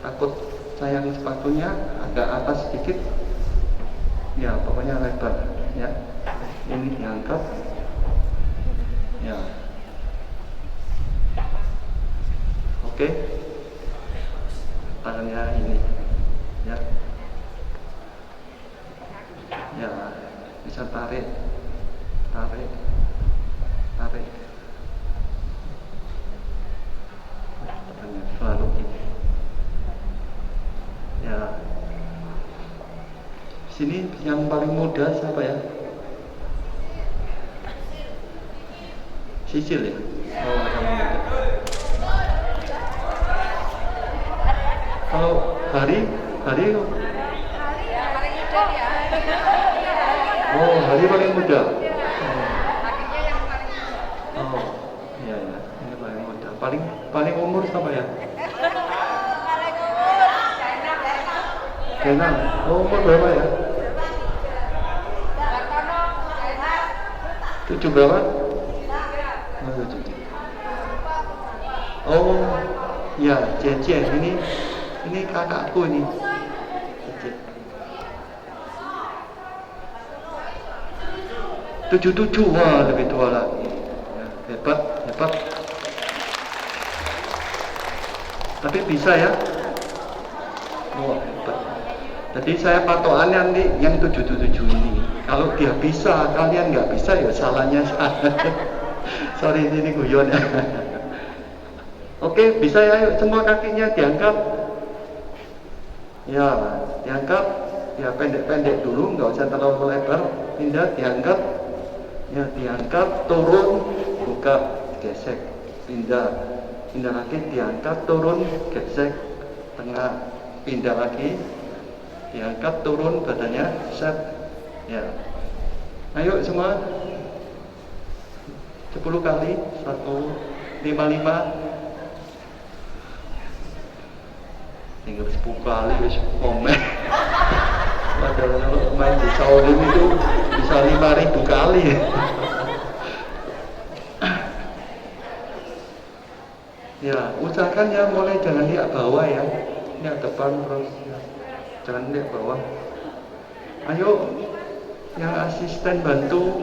takut sayang sepatunya agak atas sedikit, ya pokoknya lebar, ya. Ini diangkat, ya. Oke, tangannya ini, ya. Ya, bisa tarik. Selalu gini. Ya. Sini yang paling muda siapa ya? Sisil ya? Oh, yang muda. Kalau Hari oh, Hari paling muda. Oh, iya ya, ini paling muda. Paling umur siapa ya? Kenan. Oh, umur berapa ya? 7 berapa? Oh, 7. Oh, ya, Jen. Ini kakakku ini. Jen. 77, wah lebih tua lagi. Ya, hebat. Tapi bisa ya? Wah, hebat. Jadi saya patokannya nanti yang 77 ini. Kalau dia bisa, kalian nggak bisa ya salahnya saya. Sorry, ini guyon ya. Oke, bisa ya, yuk semua kakinya diangkat. Ya, diangkat. Ya pendek-pendek dulu, nggak usah terlalu lebar. Pindah, diangkat. Ya, diangkat, turun, buka, gesek, pindah lagi, diangkat, turun, gesek, tengah, pindah lagi, diangkat, turun, badannya, set, ya. Ayo semua, 10 kali, 155, tinggal 10 kali, wis komen. Padahal kalau main di Shaolin itu bisa 5.000 kali. Ya, usahakan ya mulai jangan lihat bawah ya. Lihat depan terus. Ya. Jangan lihat bawah. Ayo, yang asisten bantu.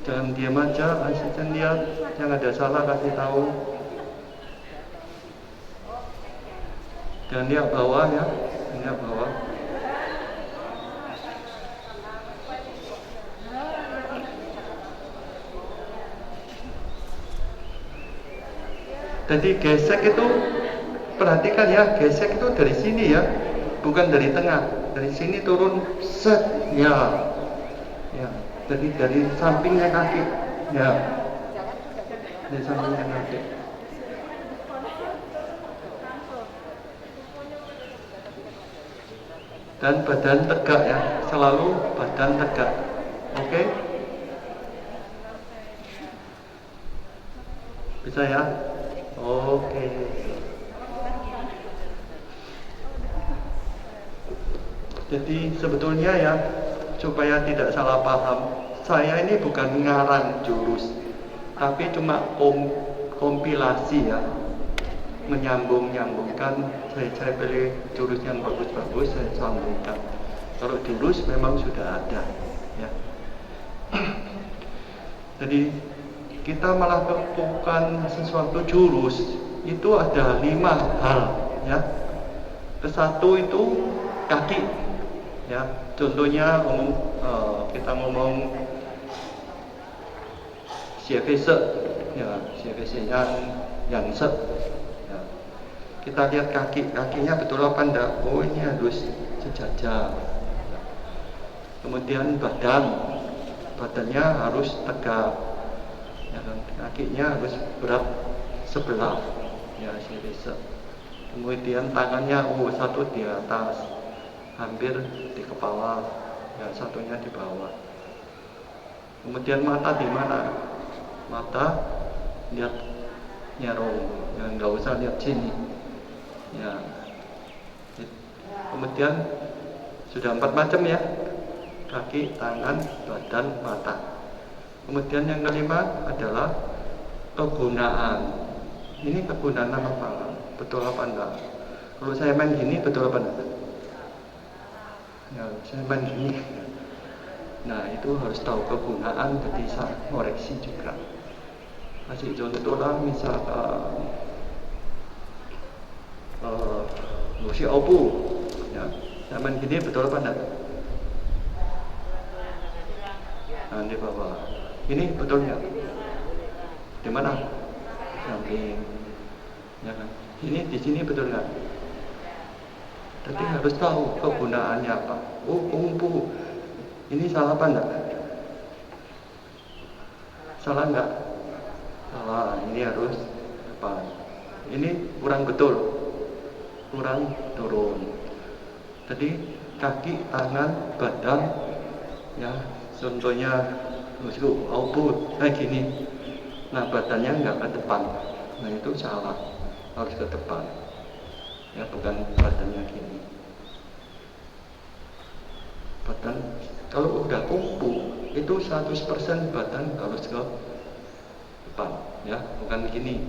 Jangan diam aja, asisten lihat. Yang ada salah kasih tahu. Jangan lihat bawah ya. Lihat bawah. Jadi gesek itu, perhatikan ya, gesek itu dari sini ya, bukan dari tengah. Dari sini turun set, ya, ya. Jadi dari sampingnya kaki, ya, dari sampingnya kaki. Dan badan tegak ya, selalu badan tegak, oke? Bisa ya? Oke. Jadi sebetulnya ya, supaya tidak salah paham, saya ini bukan ngarang jurus, tapi cuma kompilasi ya, menyambung-nyambungkan. Saya pilih jurus yang bagus-bagus, saya sambungkan. Kalau jurus memang sudah ada ya. Jadi kita melakukan sesuatu jurus itu ada 5 hal ya. Kesatu itu kaki ya. Contohnya kita ngomong sievese ya, sievese yang se ya. Kita lihat kakinya betul apa enggak. Oh, ini harus sejajar ya. Kemudian badannya harus tegak ya, kakinya harus berat sebelah ya, sievese. Kemudian tangannya satu di atas hampir di kepala ya, satunya di bawah. Kemudian mata di mana? Mata lihat nyarong ya, nggak usah lihat sini ya. Kemudian sudah 4 macam ya, kaki, tangan, badan, mata. Kemudian yang kelima adalah kegunaan. Ini kegunaan apa? Betul apa enggak? Kalau saya main gini betul apa enggak? Ya, saya main gini. Nah, itu harus tahu kegunaan, jadi bisa koreksi juga. Kasih contoh lah, misalkan si opu ya, saya main gini betul apa enggak? Nah, di bawah. Ini betulnya di mana? Samping. Ya kan? Ini di sini betul nggak? Jadi harus tahu kegunaannya apa. Umpu. Ini salah apa enggak? Salah enggak? Salah. Ini harus depan. Ini kurang betul. Kurang turun. Jadi kaki, tangan, badan ya, contohnya kayak gini. Nah, badannya nggak ke depan. Nah, itu salah. Harus ke depan. Ya, bukan badannya gini. Badan kalau udah kumpul itu 100% badan harus ke depan ya, bukan gini.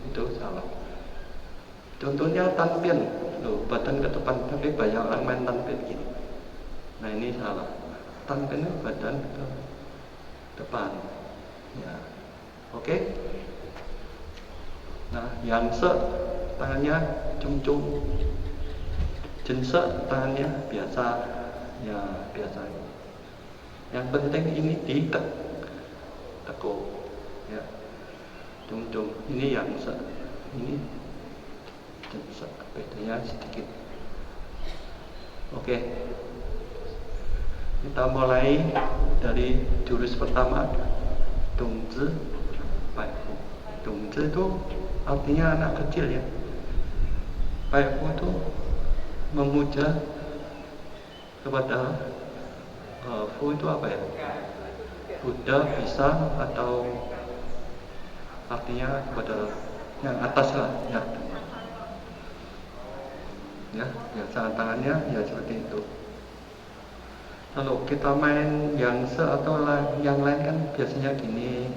Itu salah. Contohnya tanpian, badan ke depan, tapi banyak orang main tanpian gini. Nah, ini salah. Tanpian badan ke depan ya. Oke. Nah, yang se tangannya cum-cum, jense tangannya biasa ya, biasa. Yang penting ini tekuk ya, cum-cum. Ini yang se, ini jense, bedanya sedikit. Oke. Kita mulai dari jurus pertama, dongzi, baifu. Dongzi itu artinya anak kecil ya. Baifu itu memuja kepada Fu itu apa ya? Buddha, bisa, atau artinya kepada yang atas lah ya. Ya, biasa tangannya ya seperti itu. Kalau kita main yang se atau yang lain kan biasanya gini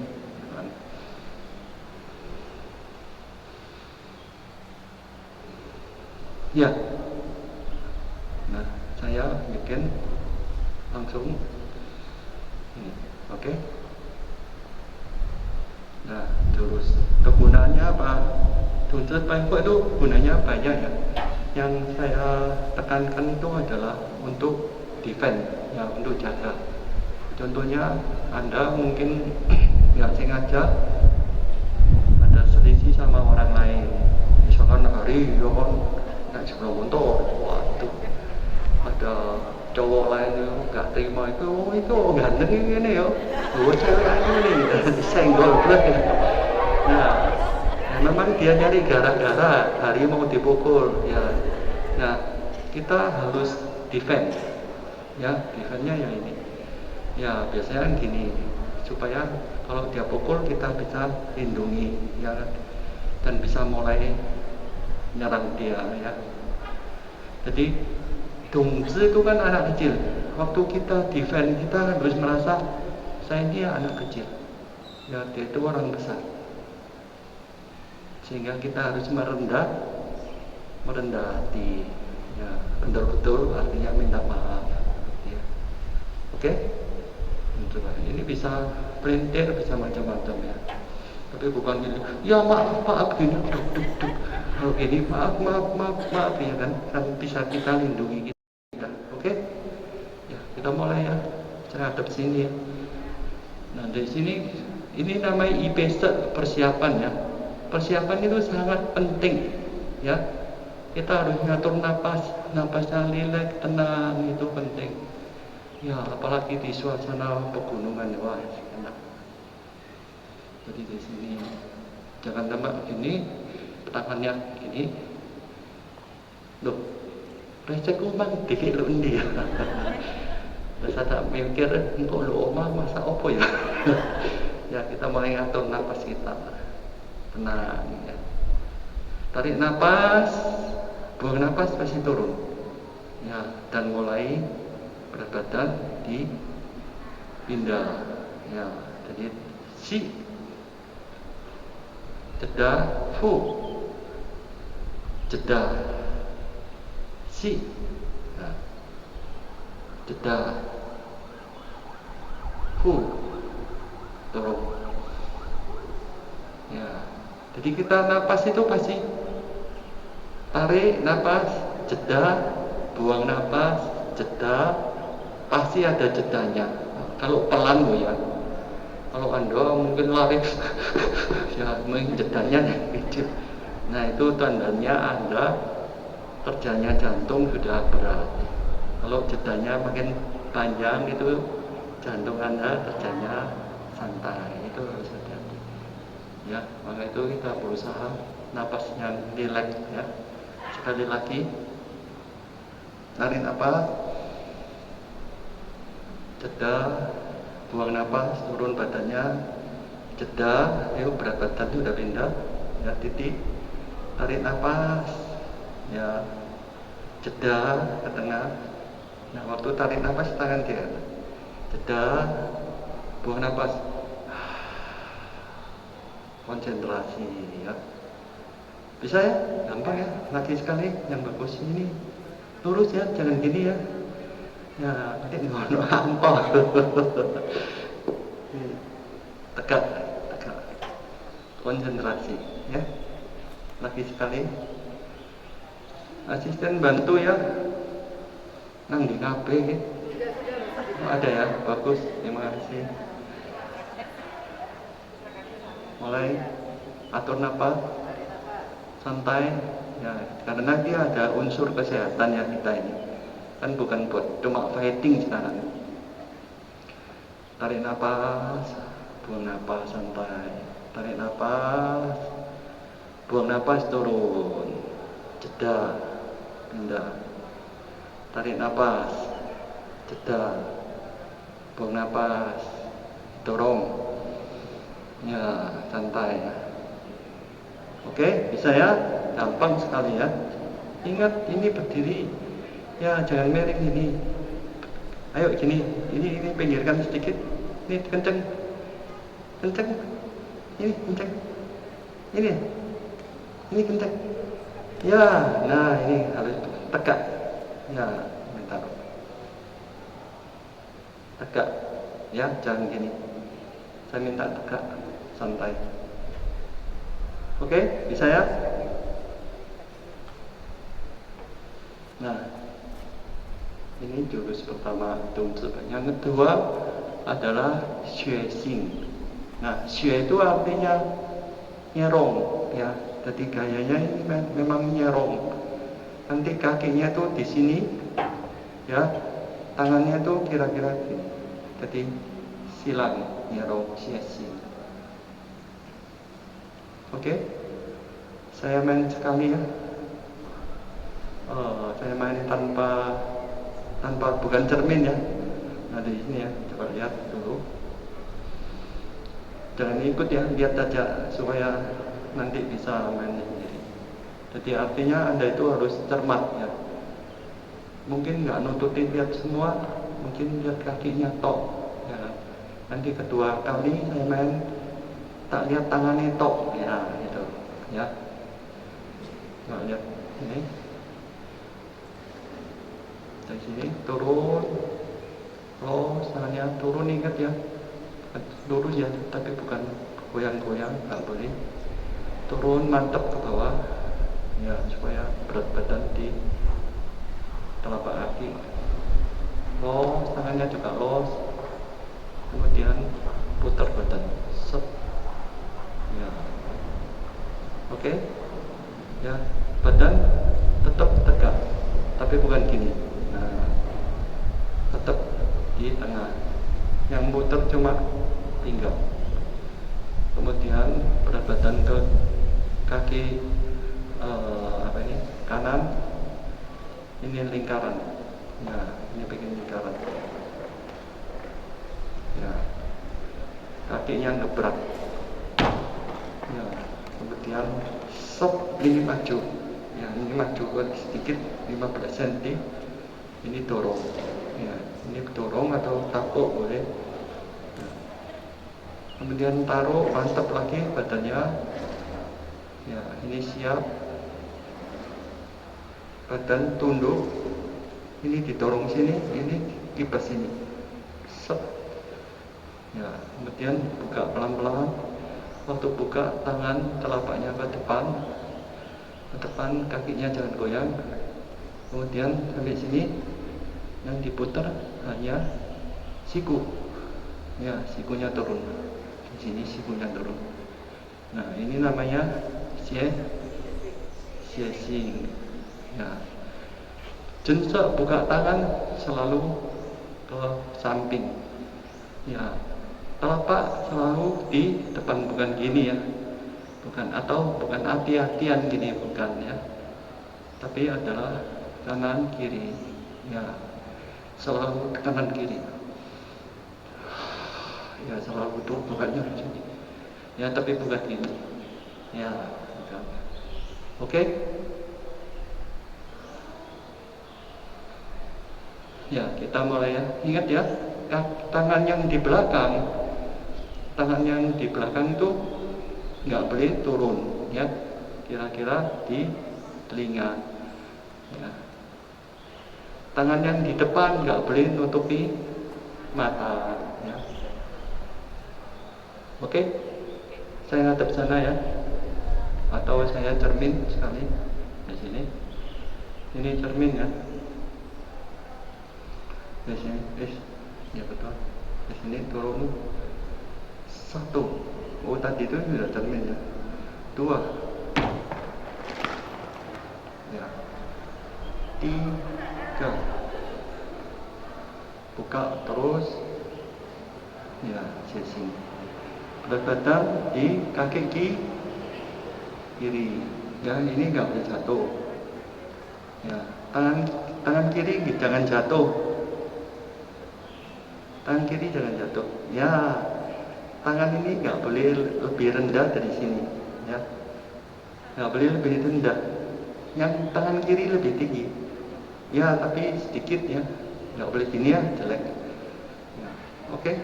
kan. Ya. Nah, saya bikin langsung ini, oke? Nah, terus kegunaannya apa? Tuntut Pemkot itu gunanya banyak ya. Yang saya tekankan itu adalah untuk defend, ya, untuk jaga. Contohnya Anda mungkin nggak sengaja ada selisih sama orang lain, misalkan hari ya kan naik sebelah motor, waduh, ada cowok lain yang nggak terima itu ganteng ini ya, cewek ini disenggol gitu. Nah, memang dia nyari gara-gara hari mau dipukul ya. Nah, kita harus defend, ya, defendnya ya ini. Ya biasanya gini, supaya kalau dia pukul kita bisa lindungi, ya, dan bisa mulai nyerang dia, ya. Jadi dongzi itu kan anak kecil. Waktu kita defend, kita harus merasa saya ini anak kecil, ya, dia itu orang besar. Sehingga kita harus merendah hati, ya, betul-betul artinya minta maaf, ya. Oke? Coba, ini bisa pelintir, bisa macam-macam, ya. Tapi bukan gini, ya maaf gini, duk. Kalau gini maaf, ya kan bisa kita lindungi kita. Oke? Ya, kita mulai ya. Saya hadap sini ya. Nah, dari sini ini namanya IPS persiapan, ya. Persiapan itu sangat penting, ya. Kita harus ngatur napasnya rileks, tenang, itu penting. Ya, apalagi di suasana pegunungan, wah enak. Jadi di sini jangan tembak begini, tangannya gini. Loh, recek umang dikit lu endi ya. Terus ada mikir untuk lu omah masa opo ya. Ya, kita mulai ngatur napas kita. Tenang, ya. Tarik napas, buang napas, pasti turun. Ya, dan mulai berat badan dipindah, ya. Jadi si jeda fu, jeda si, ya. Jeda fu, turun, ya. Jadi kita napas itu pasti tarik napas, jeda, buang napas, jeda, pasti ada jedanya. Kalau pelan ya, kalau Anda mungkin lari ya mungkin jedanya kecil. Nah, itu tandanya Anda kerjanya jantung sudah berat. Kalau jedanya makin panjang itu jantung Anda kerjanya santai. Itu harus hati-hati, ya. Maka itu kita berusaha napas yang rileks, ya. Sekali lagi, tarik napas, jeda, buang napas, turun badannya, jeda, ayo berat badan itu udah pindah, ya, titik, tarik napas, ya, jeda ke tengah. Nah, waktu tarik napas tangan dia, jeda, buang napas, konsentrasi, ya. Bisa ya, gampang ya, lagi sekali, yang bagus ini, lurus ya, jangan gini ya. Ya, nanti ngono ampol. Tegak, konsentrasi, ya. Lagi sekali. Asisten bantu ya. Nang di KB. Ada ya, bagus. Terima kasih. Mulai atur napas, santai, ya. Karena dia ada unsur kesehatan ya kita ini. Kan bukan buat cuma fighting sekarang. Tarik napas, buang napas, santai. Tarik napas, buang napas, turun, jeda, pindah. Tarik napas, jeda, buang napas, dorong, ya, santai. Oke, bisa ya, gampang sekali ya. Ingat, ini berdiri. Ya, jangan miring gini. Ayo gini, ini pinggirkan sedikit. Ini kenceng. Kenceng. Ini kenceng. Ini kenceng. Ya, nah ini harus tegak. Ya, bentar. Tegak. Ya, jangan gini. Saya minta tegak, santai. Oke, bisa ya? Nah, ini jurus pertama Dongzi. Yang kedua adalah xue xing. Nah, xue itu artinya nyerong, ya. Jadi gayanya ini memang nyerong. Nanti kakinya tuh di sini, ya. Tangannya tuh kira-kira gini. Jadi silang nyerong xue xing. Oke, saya main sekali ya. Saya main tanpa bukan cermin ya. Nah di sini ya, coba lihat dulu. Jangan ikut ya, lihat aja supaya nanti bisa main sendiri. Jadi artinya Anda itu harus cermat ya. Mungkin nggak nututin lihat semua, mungkin lihat kakinya tok. Ya. Nanti kedua kali saya main tak lihat tangannya tok, ya gitu, ya. Nah, lihat ini. Dari sini turun, tangannya turun, ingat ya, lurus ya, tapi bukan goyang-goyang, nggak boleh. Turun mantap ke bawah, ya supaya berat badan di telapak kaki. Los, tangannya juga los, kemudian putar badan, set, ya, oke, ya, badan tetap tegak, tapi bukan gini. Nah, tetap di tengah. Yang muter cuma pinggang. Kemudian berat badan ke kaki kanan. Ini lingkaran. Nah, ini bikin lingkaran. Ya, kakinya ngebrak. Ya, kemudian stop, ini maju. Ya, ini maju sedikit 15 cm. Ini dorong, ya, ini dorong atau tapuk boleh. Nah, kemudian taruh, mantap lagi badannya. Ya, ini siap. Badan tunduk. Ini didorong sini, ini kibas sini. Set. Ya, kemudian buka pelan-pelan. Waktu buka tangan telapaknya ke depan, kakinya jangan goyang. Kemudian sampai sini. Yang diputar hanya siku, ya, sikunya turun. Di sini sikunya turun. Nah, ini namanya xie xing. Ya, jensok buka tangan selalu ke samping. Ya, telapak selalu di depan, bukan gini ya, bukan, atau bukan hati-hatian gini, bukan ya. Tapi adalah kanan kiri. Ya. Selalu kanan kiri. Ya, selalu itu bukannya sini. Ya, tapi bukan ini. Ya, bukan. Oke? Ya, kita mulai ya. Ingat ya, tangan yang di belakang itu nggak boleh turun. Ya, kira-kira di telinga. Ya. Tangan yang di depan nggak boleh nutupi mata, ya. Oke, saya ngadep sana ya, atau saya cermin sekali di sini. Ini cermin ya, di sini, ya betul. Di sini turun 1. Oh, tadi itu sudah cermin ya. 2, ya. 3, buka terus, ya, sisi. Berat badan di kaki kiri. Ya, ini nggak boleh jatuh. Ya, tangan kiri jangan jatuh. Tangan kiri jangan jatuh. Ya, tangan ini nggak boleh lebih rendah dari sini. Ya, nggak boleh lebih rendah. Yang tangan kiri lebih tinggi. Ya, tapi sedikit ya, nggak boleh gini ya, jelek. Ya, oke.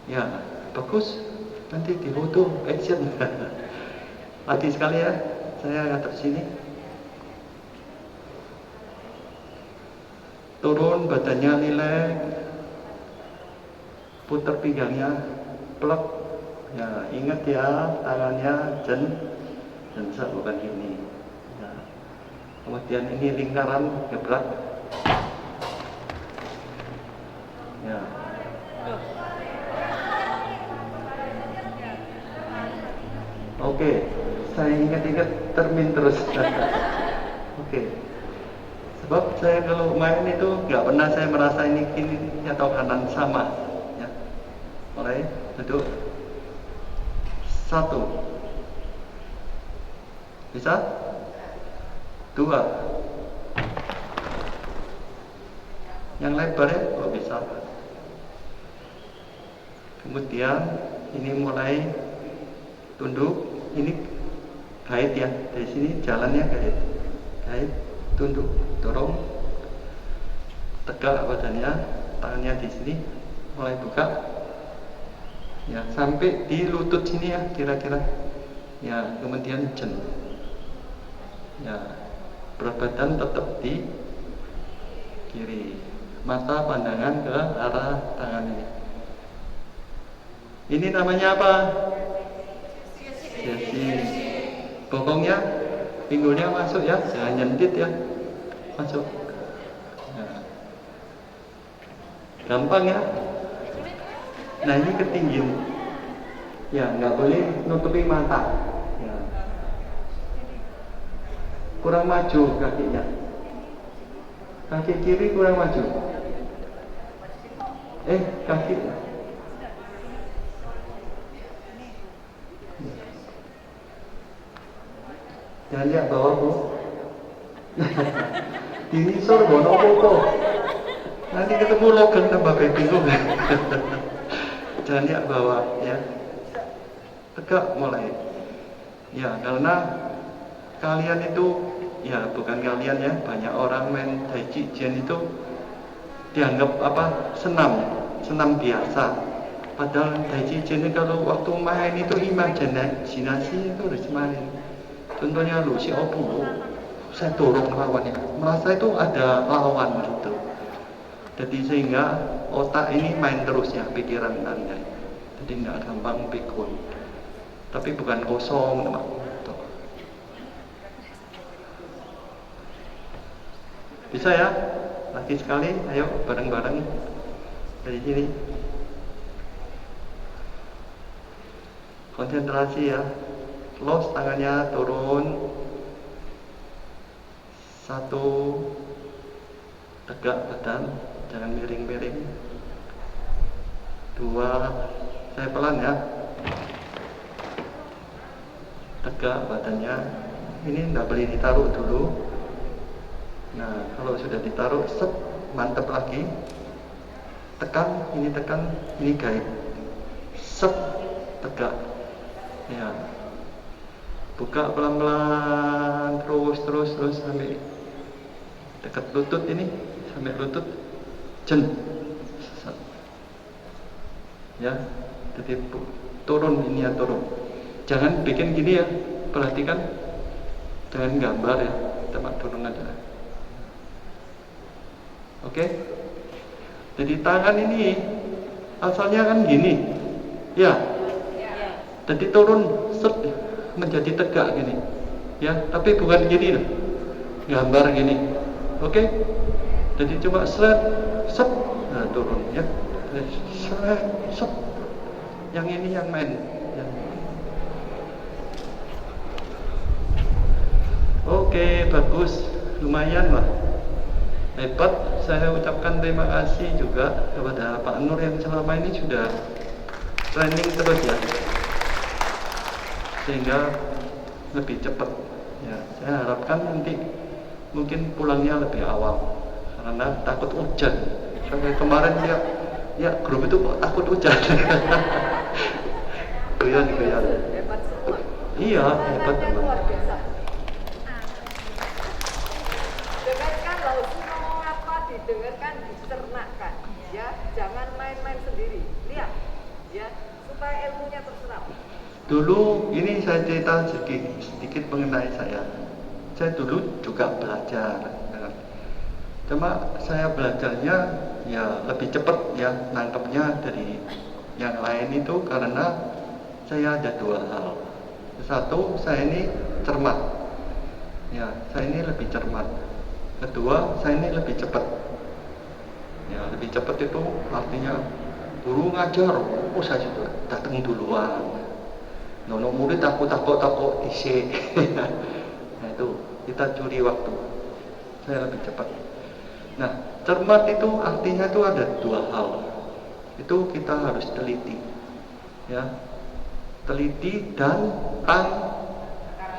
Ya, bagus. Nanti di foto action. Lagi sekali ya, saya ngatur sini. Turun, badannya rileks. Putar pinggangnya, plek. Ya, ingat ya, tangannya jensak bukan ini. Ya. Kemudian ini lingkaran gebrak. Ya. Oke, saya ingat-ingat termin terus. Oke. Sebab saya kalau main itu nggak pernah saya merasa ini kiri atau kanan sama. Ya. Mulai duduk. 1. Bisa? 2. Yang lebar ya? Oh bisa. Kemudian ini mulai tunduk. Ini kait ya. Dari sini jalannya kait. Kait, tunduk, dorong. Tegak badannya, tangannya di sini. Mulai buka. Ya, sampai di lutut sini ya kira-kira. Ya, kemudian jen. Ya, berat badan tetap di kiri. Mata pandangan ke arah tangan ini. Ini namanya apa? Sesi. Bokongnya, pinggulnya masuk ya, jangan nyentit ya. Masuk. Nah. Gampang ya. Nah ini ketinggian. Ya, nggak boleh nutupi mata. Ya. Kurang maju kakinya. Kaki kiri kurang maju. Kaki. Jangan lihat bawah bu. Dinisor bono foto. Nanti ketemu logam tambah bingung. Jangan lihat bawah ya. Tegak mulai. Ya, karena kalian itu ya bukan kalian ya, banyak orang main Tai Chi Jian itu dianggap apa? Senam biasa. Padahal Tai Chi Jian itu kalau waktu main itu imajinasi itu harus main. Contohnya Lu Xiaobu, saya dorong lawannya, merasa itu ada lawan gitu. Jadi sehingga otak ini main terus ya, pikiran Anda. Jadi nggak gampang pikun. Tapi bukan kosong, teman. Bisa ya? Lagi sekali, ayo bareng-bareng dari sini. Konsentrasi ya. Close tangannya turun. 1. Tegak badan, jangan miring-miring. 2. Saya pelan ya. Tegak badannya. Ini tidak boleh ditaruh dulu. Nah, kalau sudah ditaruh, mantap lagi. Tekan, ini gait. Tegak. Ya. Buka pelan-pelan, terus sampai dekat lutut ini, sampai lutut, jen. Ya, jadi turun ini ya turun. Jangan bikin gini ya, perhatikan dengan gambar ya, tempat turun aja. Oke, jadi tangan ini asalnya kan gini, ya. Jadi turun, menjadi tegak gini, ya. Tapi bukan gini loh, gambar gini. Oke, jadi cuma nah turun ya. Yang ini yang main. Ya. Oke, bagus, lumayan lah. Hebat, saya ucapkan terima kasih juga kepada Pak Nur yang selama ini sudah training terus ya, sehingga lebih cepat ya. Saya harapkan nanti mungkin pulangnya lebih awal karena takut hujan. Sampai kemarin ya grup itu kok takut hujan. Goyang. Hebat semua. Iya, hebat Tangannya teman. luar biasa. Dengarkan lalu ngomong apa, didengarkan, dicernakkan. Ya, jangan main-main sendiri. Lihat, ya, supaya ilmunya terserap. Dulu ini saya cerita sedikit mengenai saya. Saya dulu juga belajar. Ya. Cuma saya belajarnya ya lebih cepat ya nangkepnya dari yang lain itu karena saya ada dua hal. Satu, saya ini cermat. Ya, saya ini lebih cermat. Kedua, saya ini lebih cepat. Ya, lebih cepat itu artinya guru ngajar, oh saya sudah datang duluan. Nono murid takut isi. Nah itu kita curi waktu. Saya lebih cepat. Nah, cermat itu artinya itu ada dua hal. Itu kita harus teliti. Ya. Teliti dan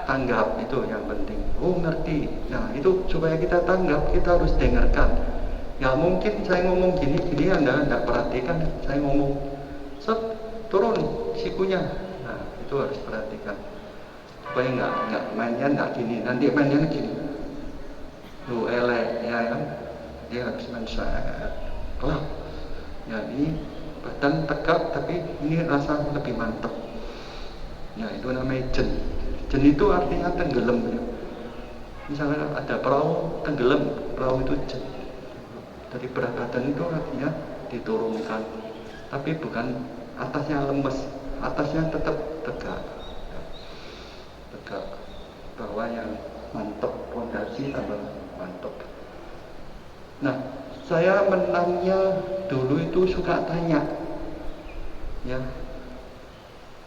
tanggap itu yang penting. Oh, ngerti. Nah, itu supaya kita tanggap, kita harus dengarkan. Ya mungkin saya ngomong gini Anda enggak perhatikan. Saya ngomong turun sikunya. Nah, itu harus perhatikan. Supaya enggak mainnya enggak gini. Nanti mainnya gini. Lu elek ya kan. Dia harus main kelap. Ya ini badan tegak tapi ini rasa lebih mantap. Ya itu namanya jen. Jen itu artinya tenggelam ya. Misalnya ada perahu tenggelam, perahu itu jen. Dari berat badan itu artinya diturunkan. Tapi bukan atasnya lemes, atasnya tetap tegak. Tegak. Bawah yang mantap, fondasi tambah mantap. Nah, saya menangnya dulu itu suka tanya. Ya.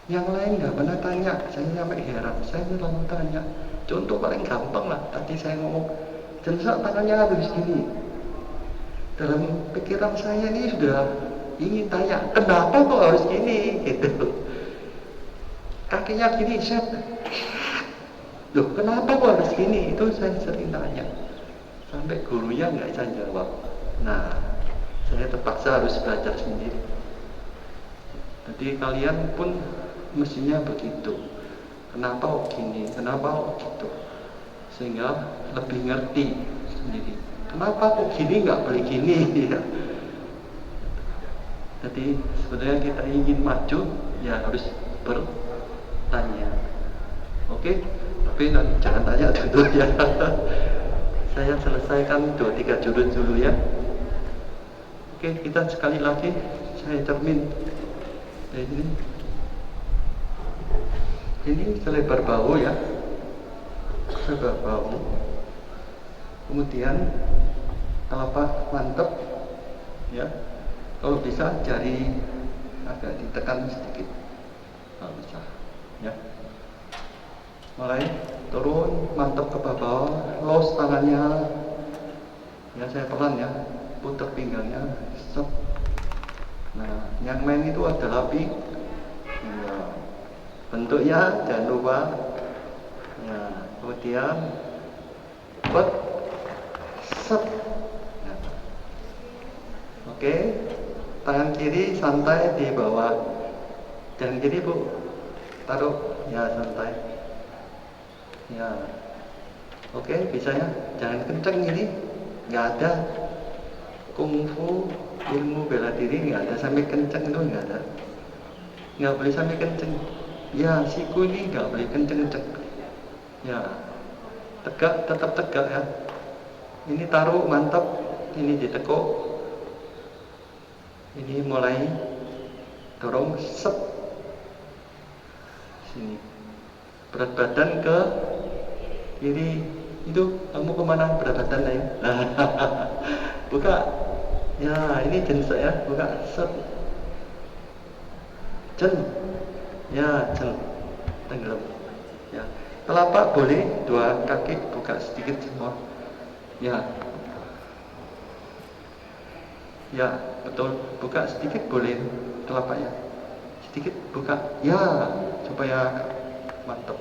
Yang lain nggak pernah tanya, saya sampai heran, saya selalu tanya. Contoh paling gampang lah, tadi saya ngomong, jenazah tangannya harus gini. Dalam pikiran saya ini sudah ingin tanya, kenapa kok harus gini, gitu. Kakinya gini, set. Loh, kenapa kok harus gini? Itu saya sering tanya. Sampai gurunya nggak bisa jawab. Nah, saya terpaksa harus belajar sendiri. Jadi kalian pun mestinya begitu. Kenapa kok gini? Kenapa kok gitu? Sehingga lebih ngerti sendiri. Kenapa kok gini nggak boleh gini? Ya. Jadi sebenarnya kita ingin maju, ya harus bertanya. Oke? Tapi jangan tanya dulu ya. Saya selesaikan 2-3 jurus dulu ya. Oke, kita sekali lagi saya cermin. Ini selebar bahu ya, selebar bahu. Kemudian telapak mantap, ya. Kalau bisa jari agak ditekan sedikit, kalau bisa, ya. Mulai turun, mantap ke bawah, los tangannya, ya saya pelan ya, putar pinggangnya, stop. Nah, yang main itu ada api. Ya. Bentuknya jangan lupa. Ya, kemudian buat set. Ya. Oke, tangan kiri santai di bawah. Jangan kiri Bu, taruh ya santai. Ya, oke bisa ya. Jangan kenceng ini, nggak ada kungfu ilmu bela diri nggak ada sampai kenceng itu nggak ada, nggak boleh sampai kenceng. Ya siku ini nggak boleh kenceng-kenceng. Ya tegak, tetap tegak ya. Ini taruh mantap, ini ditekuk, ini mulai dorong set sini, berat badan ke kiri. Itu kamu kemana berat badan ya? Buka. Ya, ini jen ya, buka set. Jen. Ya, jen. Tenggelam. Ya. Telapak boleh, dua kaki buka sedikit semua. Ya. Ya, betul. Buka sedikit boleh telapaknya. Sedikit buka. Ya, supaya mantap.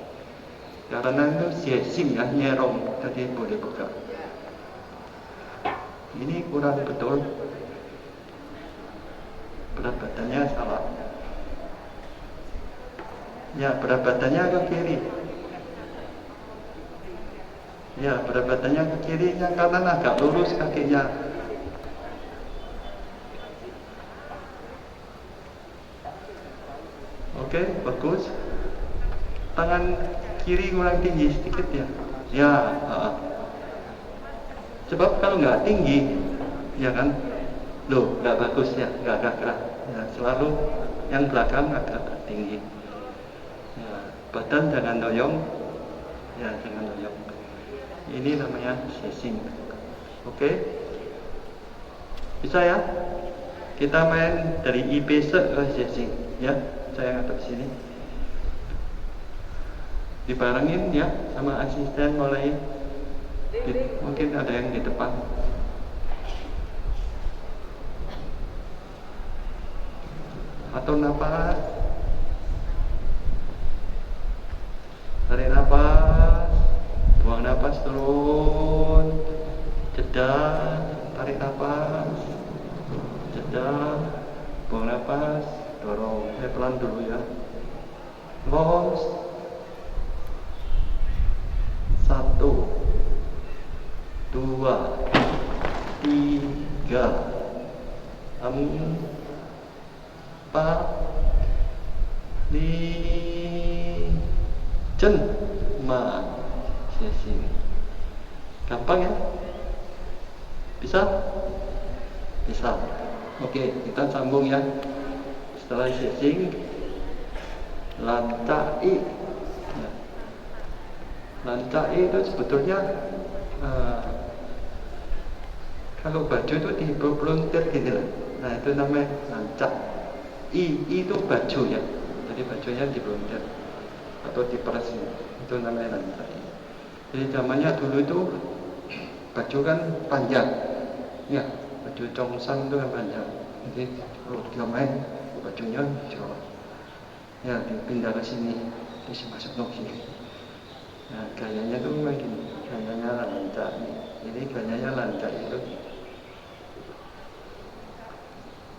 Karena itu siasing ya, nyerong. Jadi boleh buka. Ini kurang betul. Berat badannya salah. Ya, berat badannya ke kiri. Ya, berat badannya ke kiri, yang kanan agak lurus kakinya. Oke, bagus. tangan kiri kurang tinggi sedikit ya. Ya. Sebab kalau nggak tinggi, ya kan, loh nggak bagus ya, nggak gagah. Ya, selalu yang belakang agak tinggi. Ya, badan jangan doyong, ya jangan doyong. Ini namanya shashing. Oke? Bisa ya? Kita main dari IPS ke shashing, ya. Saya ngadep sini. Dibarengin ya sama asisten mulai. Mungkin ada yang di depan. Atau napas. Tarik napas. Buang napas turun. Jeda. Tarik napas. Jeda. Buang napas. Dorong. Saya pelan dulu ya. Los. 1, 2, 3, 4, 5. Sini. Gampang ya? Bisa? Bisa. Oke, kita sambung ya. Setelah shashing, lancai. Ya. Lancai itu sebetulnya kalau baju itu dipeluntir gini lah. Nah itu namanya lancak. I itu baju ya. Jadi bajunya dipeluntir atau diperes. Itu namanya lancai. Jadi zamannya dulu itu baju kan panjang. Ya, baju congsang itu kan panjang. Jadi kalau dia main bajunya jauh. Ya dipindah ke sini, terus masuk lagi. Nah, gayanya tuh memang gini, gayanya lancak nih. Ini gayanya lancak itu.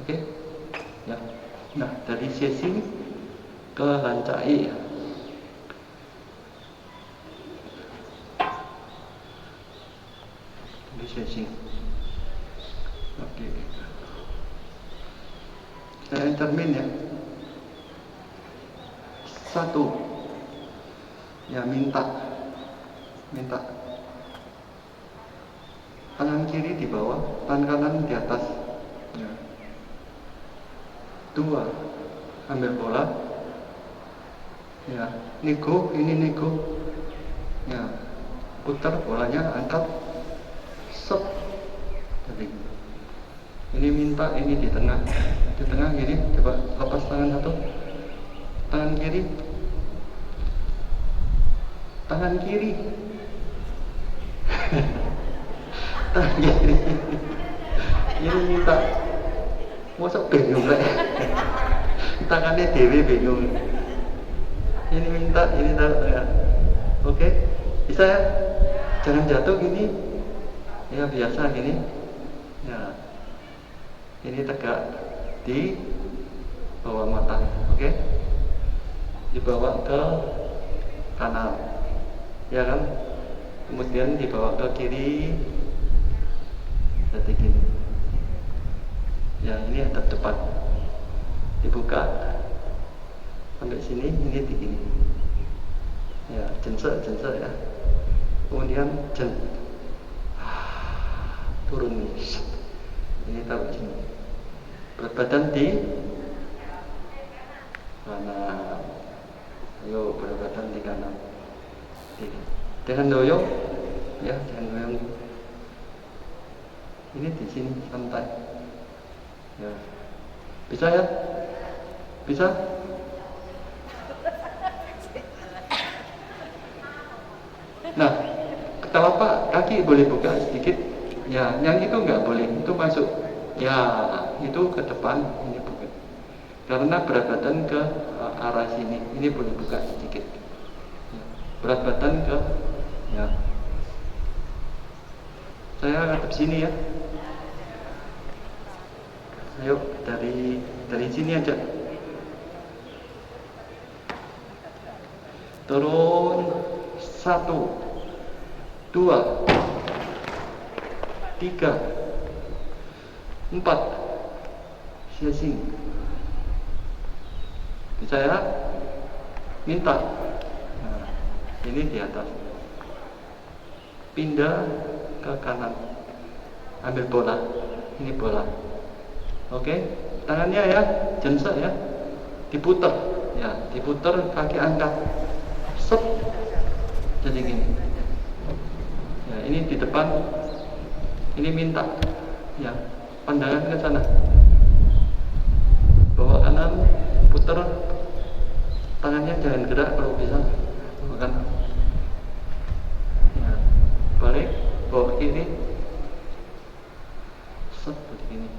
Oke? Ya. Nah, dari shashing ke lancai ya. Dari shashing. Oke. Saya termin ya. 1. Ya minta tangan kiri di bawah, tangan kanan di atas ya. 2. Ambil bola ya, nego, ini nego ya, putar bolanya, angkat sep. Jadi ini minta, ini di tengah gini, coba lepas tangan satu, tangan kiri tangan kiri ini minta masa bingung lah tangannya dewe bingung, ini minta, ini taruh ya. Oke, bisa ya, jangan jatuh gini ya, biasa gini ya, ini tegak di bawah mata. Oke, dibawa ke kanan ya kan, kemudian dibawa ke kiri seperti gini ya. Ini hadap depan, dibuka sampai sini, ini begini ya, jensek ya, kemudian turun nih, ini taruh sini, berat badan di kanan. Ayo, berat badan di kanan. Jangan doyong ya, jangan doyong. Ini di sini santai ya. Bisa ya? Bisa? Nah, telapak kaki boleh buka sedikit ya, yang itu nggak boleh, itu masuk ya, itu ke depan, ini buka karena berat badan ke arah sini. Ini boleh buka sedikit ya. Berat badan ke ya, saya ngadep sini ya. Ayo dari sini aja, turun 1, 2, 3, 4, shashing. Bisa ya? Minta Ini di atas. Pindah ke kanan. Ambil bola. Ini bola. Oke, tangannya ya, jensa ya. Diputar. Ya, diputar, kaki angkat. Sep. Jadi gini. Ya, ini di depan. Ini minta. Ya, pandangan ke sana. Bawa kanan, putar. Tangannya jangan gerak kalau bisa. Bawa kanan. Ya, balik, bawa kiri. Set, begini.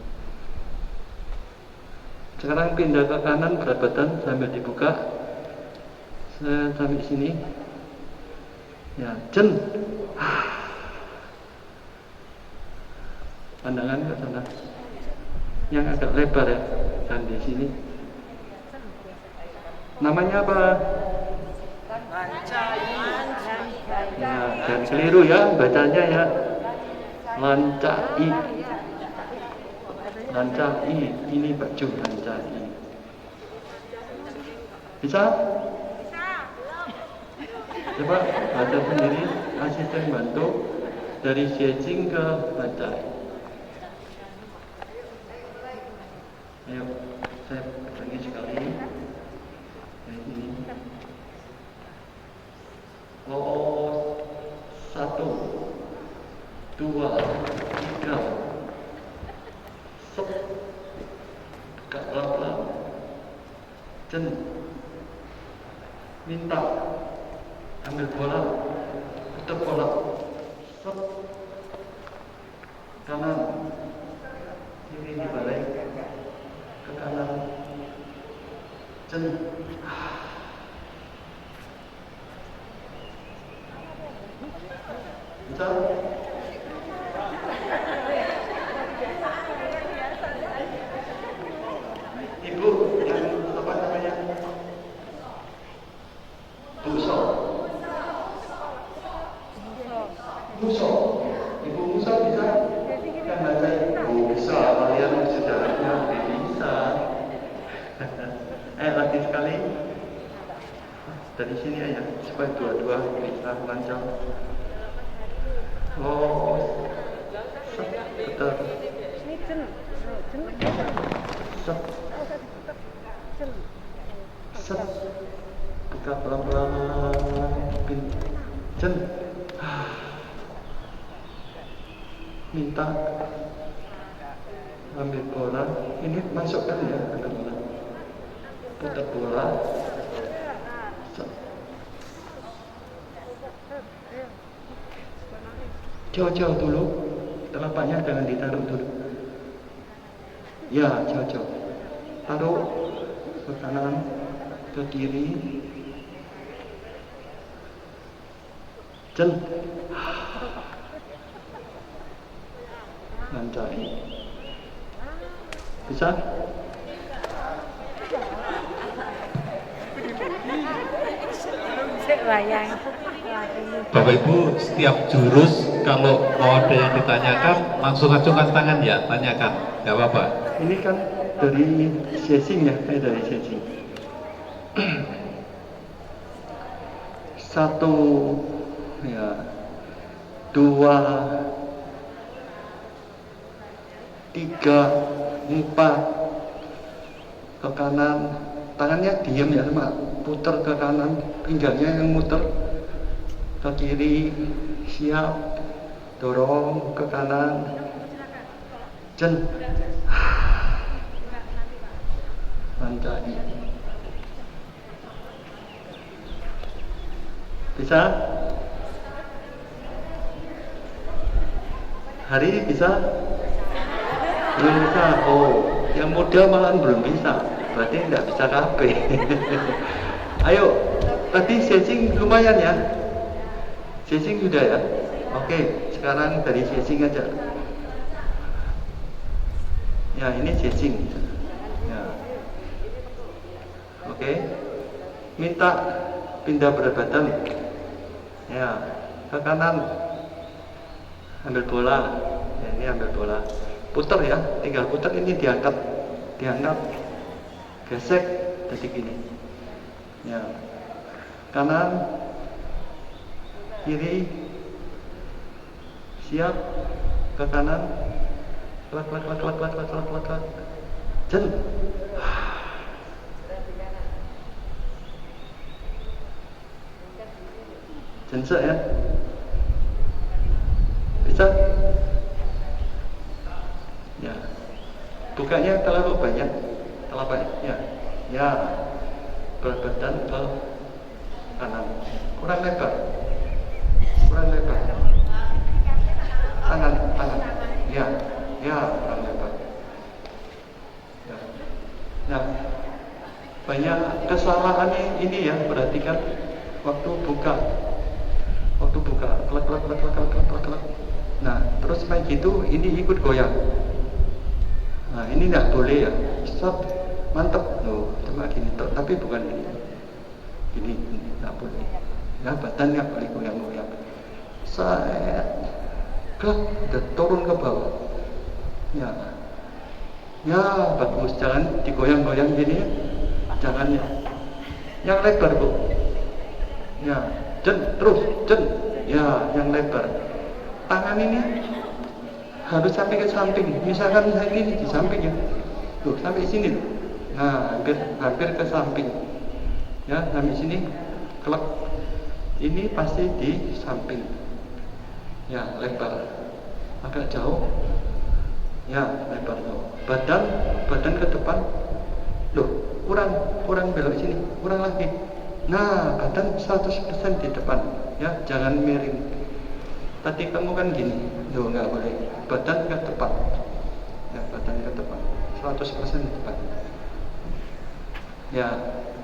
Sekarang pindah ke kanan, berat badan sambil dibuka. Sampai sini. Ya, jen. Pandangan ke sana. Yang agak lebar ya, dan di sini. Namanya apa? Nah, dan keliru ya bacanya ya. Lancai. Lancai. Ini baju lancai. Bisa? Coba baca sendiri. Asisten bantu dari Xie ke lancai. Ayo, saya ulangi sekali. Ini. Oh, 1, 2, 3. Sep. Buka pelan-pelan. Jen. Minta. Ambil bola. Putar bola. Sep. Kanan. Kiri dibalik. Ke kanan. Jen. Bisa? Ibu yang apa namanya? Muso. Muso. Ibu Muso bisa? Kan baca ibu bisa. Kalian sejarahnya bisa. Lagi sekali. Dari sini aja supaya dua-dua bisa lancar. Oh, betul. Set. Set. Buka pelan-pelan. Jen. Minta. Ambil bola. Ini masukkan ya, ambil bola. Putar bola. Set. Jauh-jauh dulu, telapaknya jangan ditaruh dulu. Ya, jauh-jauh. Taruh ke kanan, ke kiri. Jen. Lancai. Bisa? Bapak Ibu, setiap jurus kalau mau ada yang ditanyakan langsung acungkan tangan ya, tanyakan, nggak apa-apa. Ini kan dari Xie ya, dari Xie. 1, ya, 2, 3, 4 ke kanan, tangannya diam ya, cuma putar ke kanan, pinggangnya yang muter ke kiri, siap, dorong ke kanan, jen, lancai. Bisa? Hari bisa? Belum bisa. Oh, yang muda malah belum bisa. Berarti tidak bisa KB. Ayo, tadi sesing lumayan ya. Sesing sudah ya. Oke, sekarang dari sesing aja. Ya, ini sesing. Ya. Oke. Minta pindah berat badan. Ya, ke kanan. Ambil bola. Ya, ini ambil bola. Putar ya, tinggal putar, ini diangkat. Diangkat. Gesek jadi gini. Ya. Kanan. kiri, siap, ke kanan, klak, jen. Jensek ya, bisa? Ya, bukanya terlalu banyak, ya, berat badan ke kanan, kurang lebar, tangan, ya, kurang lebar, ya. Nah, banyak kesalahannya ini ya, perhatikan waktu buka, klak. Nah, terus main gitu, ini ikut goyang. Nah, ini nggak boleh ya, stop, mantep, loh, cuma gini, tapi bukan ini nggak boleh. Ya, badan nggak boleh goyang-goyang. Saya klak, udah turun ke bawah. Ya, bagus, jangan digoyang-goyang gini, jangan ya. Yang lebar bu, ya, terus, ya, yang lebar. Tangan ini harus sampai ke samping. Misalkan saya ini di samping ya, tuh sampai sini. Nah, hampir ke samping. Ya, sampai sini, klek. Ini pasti di samping. Ya, lebar. Agak jauh. Ya, lebar jauh. Badan ke depan. Loh, kurang belok sini, kurang lagi. Nah, badan 100% di depan. Ya, jangan miring. Tadi kamu kan gini, loh nggak boleh. Badan ke depan. Ya, badan ke depan. 100% di depan. Ya,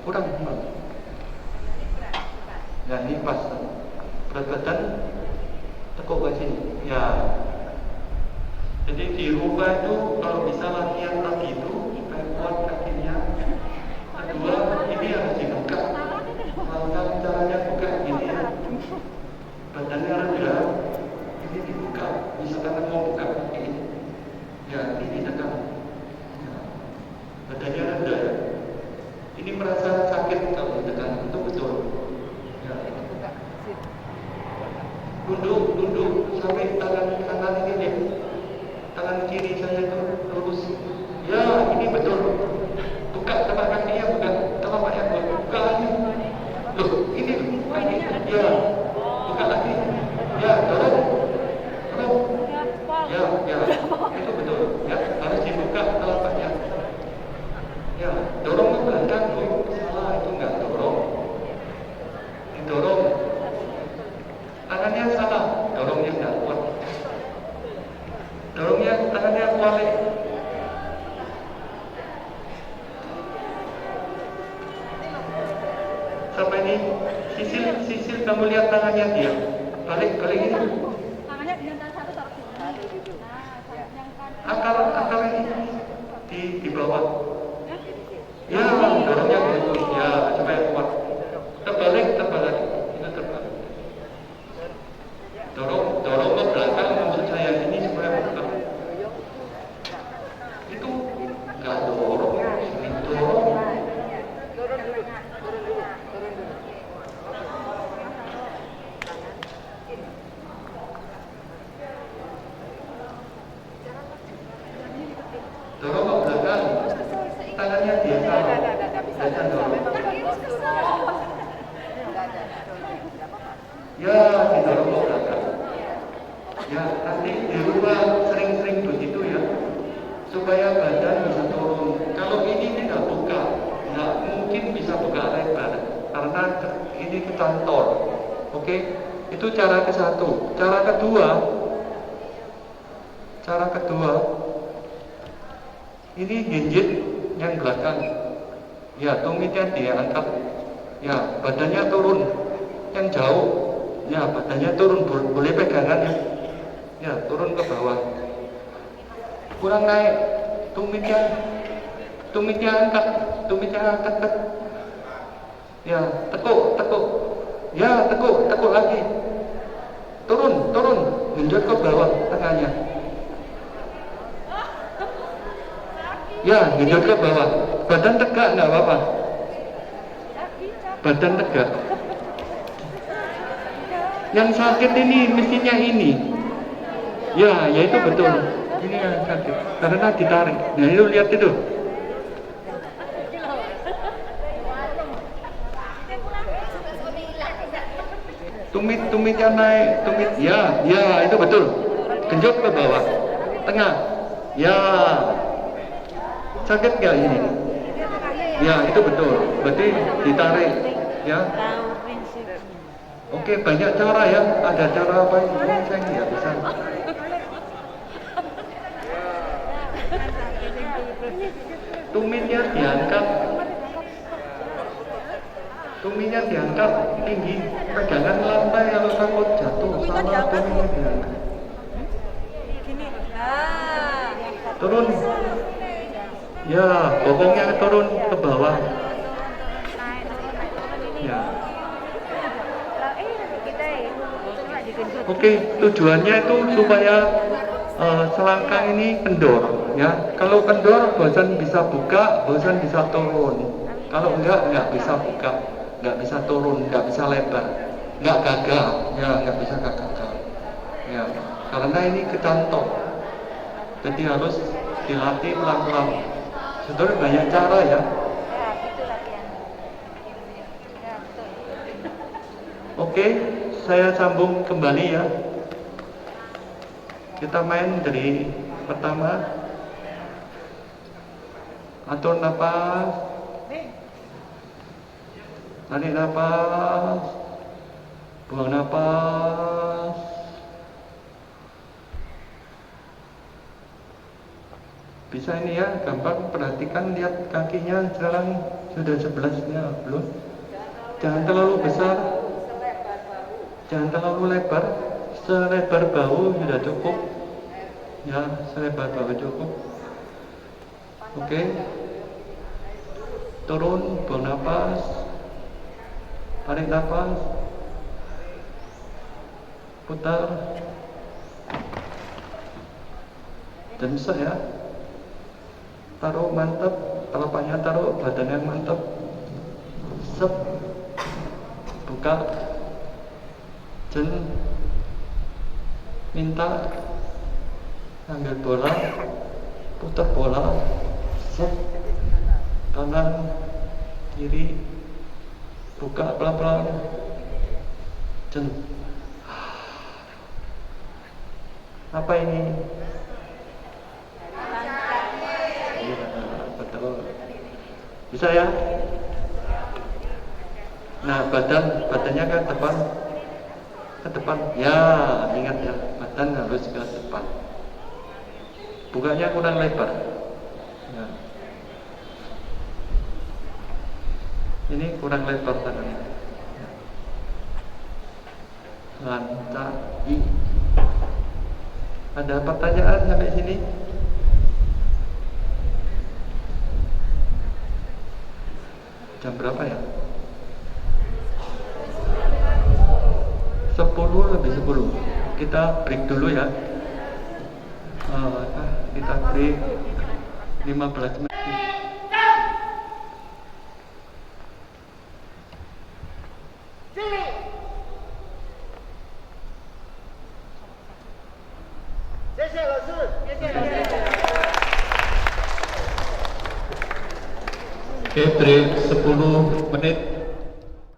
kurang. Ya, ini pas. Berat badan tekuk ke sini. Ya. Jadi di rumah itu kalau bisa latihan tadi itu supaya kuat kakinya. Kedua, ini harus dibuka. Kalau caranya buka gini ya. Badannya rendah, ini dibuka. Misalkan mau buka kaki ini, ya ini ditekan. Ya. Badannya rendah ya. Ini merasa sakit kalau ditekan, itu betul. Ya. Tunduk sampai tangan kanan ini deh. Tangan kiri saya itu lurus. Ya, ini betul. Buka telapak kakinya, buka telapaknya, buka lagi. Loh, ini. Ya, buka lagi. Ya, dorong. Ya, itu betul. Ya, harus dibuka telapaknya. Ya, dorong ke belakang. Salah, itu enggak dorong. Didorong. Tangannya salah, dorongnya enggak kuat. Dorongnya tangannya balik. Sampai ini sisil kamu lihat tangannya dia. Balik ini. Tangannya di antara satu taruh sini. Akal ini di bawah. Ya, dorongnya gitu. Ya, supaya kuat. Terbalik. Itu terbalik. Dorong ke belakang maksud saya ini supaya buka. Itu enggak dorong, ini dorong. Dorong ke belakang, tangannya biasa dorong. Ya, didorong ke belakang. Ya, nanti di rumah sering-sering begitu ya, supaya badan bisa turun. Kalau ini tidak buka, nggak mungkin bisa buka lebar, karena ini kecantor. Oke, itu cara ke satu. Cara kedua, ini gigit yang belakang. Ya, tumitnya diangkat. Ya, badannya turun. Yang jauh. Ya, badannya turun. Boleh pegangan ya. Ya, turun ke bawah. Kurang naik. Tumitnya angkat. Ya, tekuk. Ya, tekuk lagi. Turun. Genjot ke bawah tangannya. Ya, genjot ke bawah. Badan tegak enggak apa-apa. Badan tegak. Yang sakit ini mestinya ini. Ya, ya itu betul. Ini yang sakit karena ditarik. Nah itu lihat itu. Tumitnya naik, ya, ya itu betul. Genjot ke bawah, tengah, ya. Sakit nggak ini? Ya itu betul. Berarti ditarik, ya. Oke, banyak cara ya. Ada cara apa ini? Saya nggak bisa. Tumitnya diangkat tinggi, pegangan lantai kalau takut jatuh, salah tumitnya diangkat. Turun, ya, bokongnya turun ke bawah. Ya. Oke, tujuannya itu supaya selangkang ini kendor, ya. Kalau kendor, bosan bisa buka, bosan bisa turun. Kalau enggak bisa buka, enggak bisa turun, enggak bisa lebar, enggak gagal, ya, enggak bisa gagal, ya. Karena ini kecantol, jadi harus dilatih pelan-pelan. Sebenarnya banyak cara ya. Oke, saya sambung kembali ya. Kita main dari pertama. Atur napas. Tarik napas. Buang napas. Bisa ini ya, gampang. Perhatikan, lihat kakinya sekarang sudah 11-nya belum. Jangan terlalu besar. Jangan terlalu lebar, selebar bahu sudah cukup. Ya, selebar bahu cukup. Oke. Turun, buang napas. Tarik napas. Putar. Dan bisa ya. Taruh mantap, telapaknya taruh, badan yang mantap. Sep. Buka. Minta ambil bola, putar bola, set, kanan, kiri, buka pelan-pelan, apa ini? Ya, betul. Bisa ya? Nah, badannya ke depan, ya, ingat ya, badan harus ke depan. Bukanya kurang lebar. Ya. Ini kurang lebar tangannya. Ya. Lancai. Ada pertanyaan sampai sini? Jam berapa ya? 10:50. Kita break dulu ya. Kita break 15 menit. Oke, break 10 menit.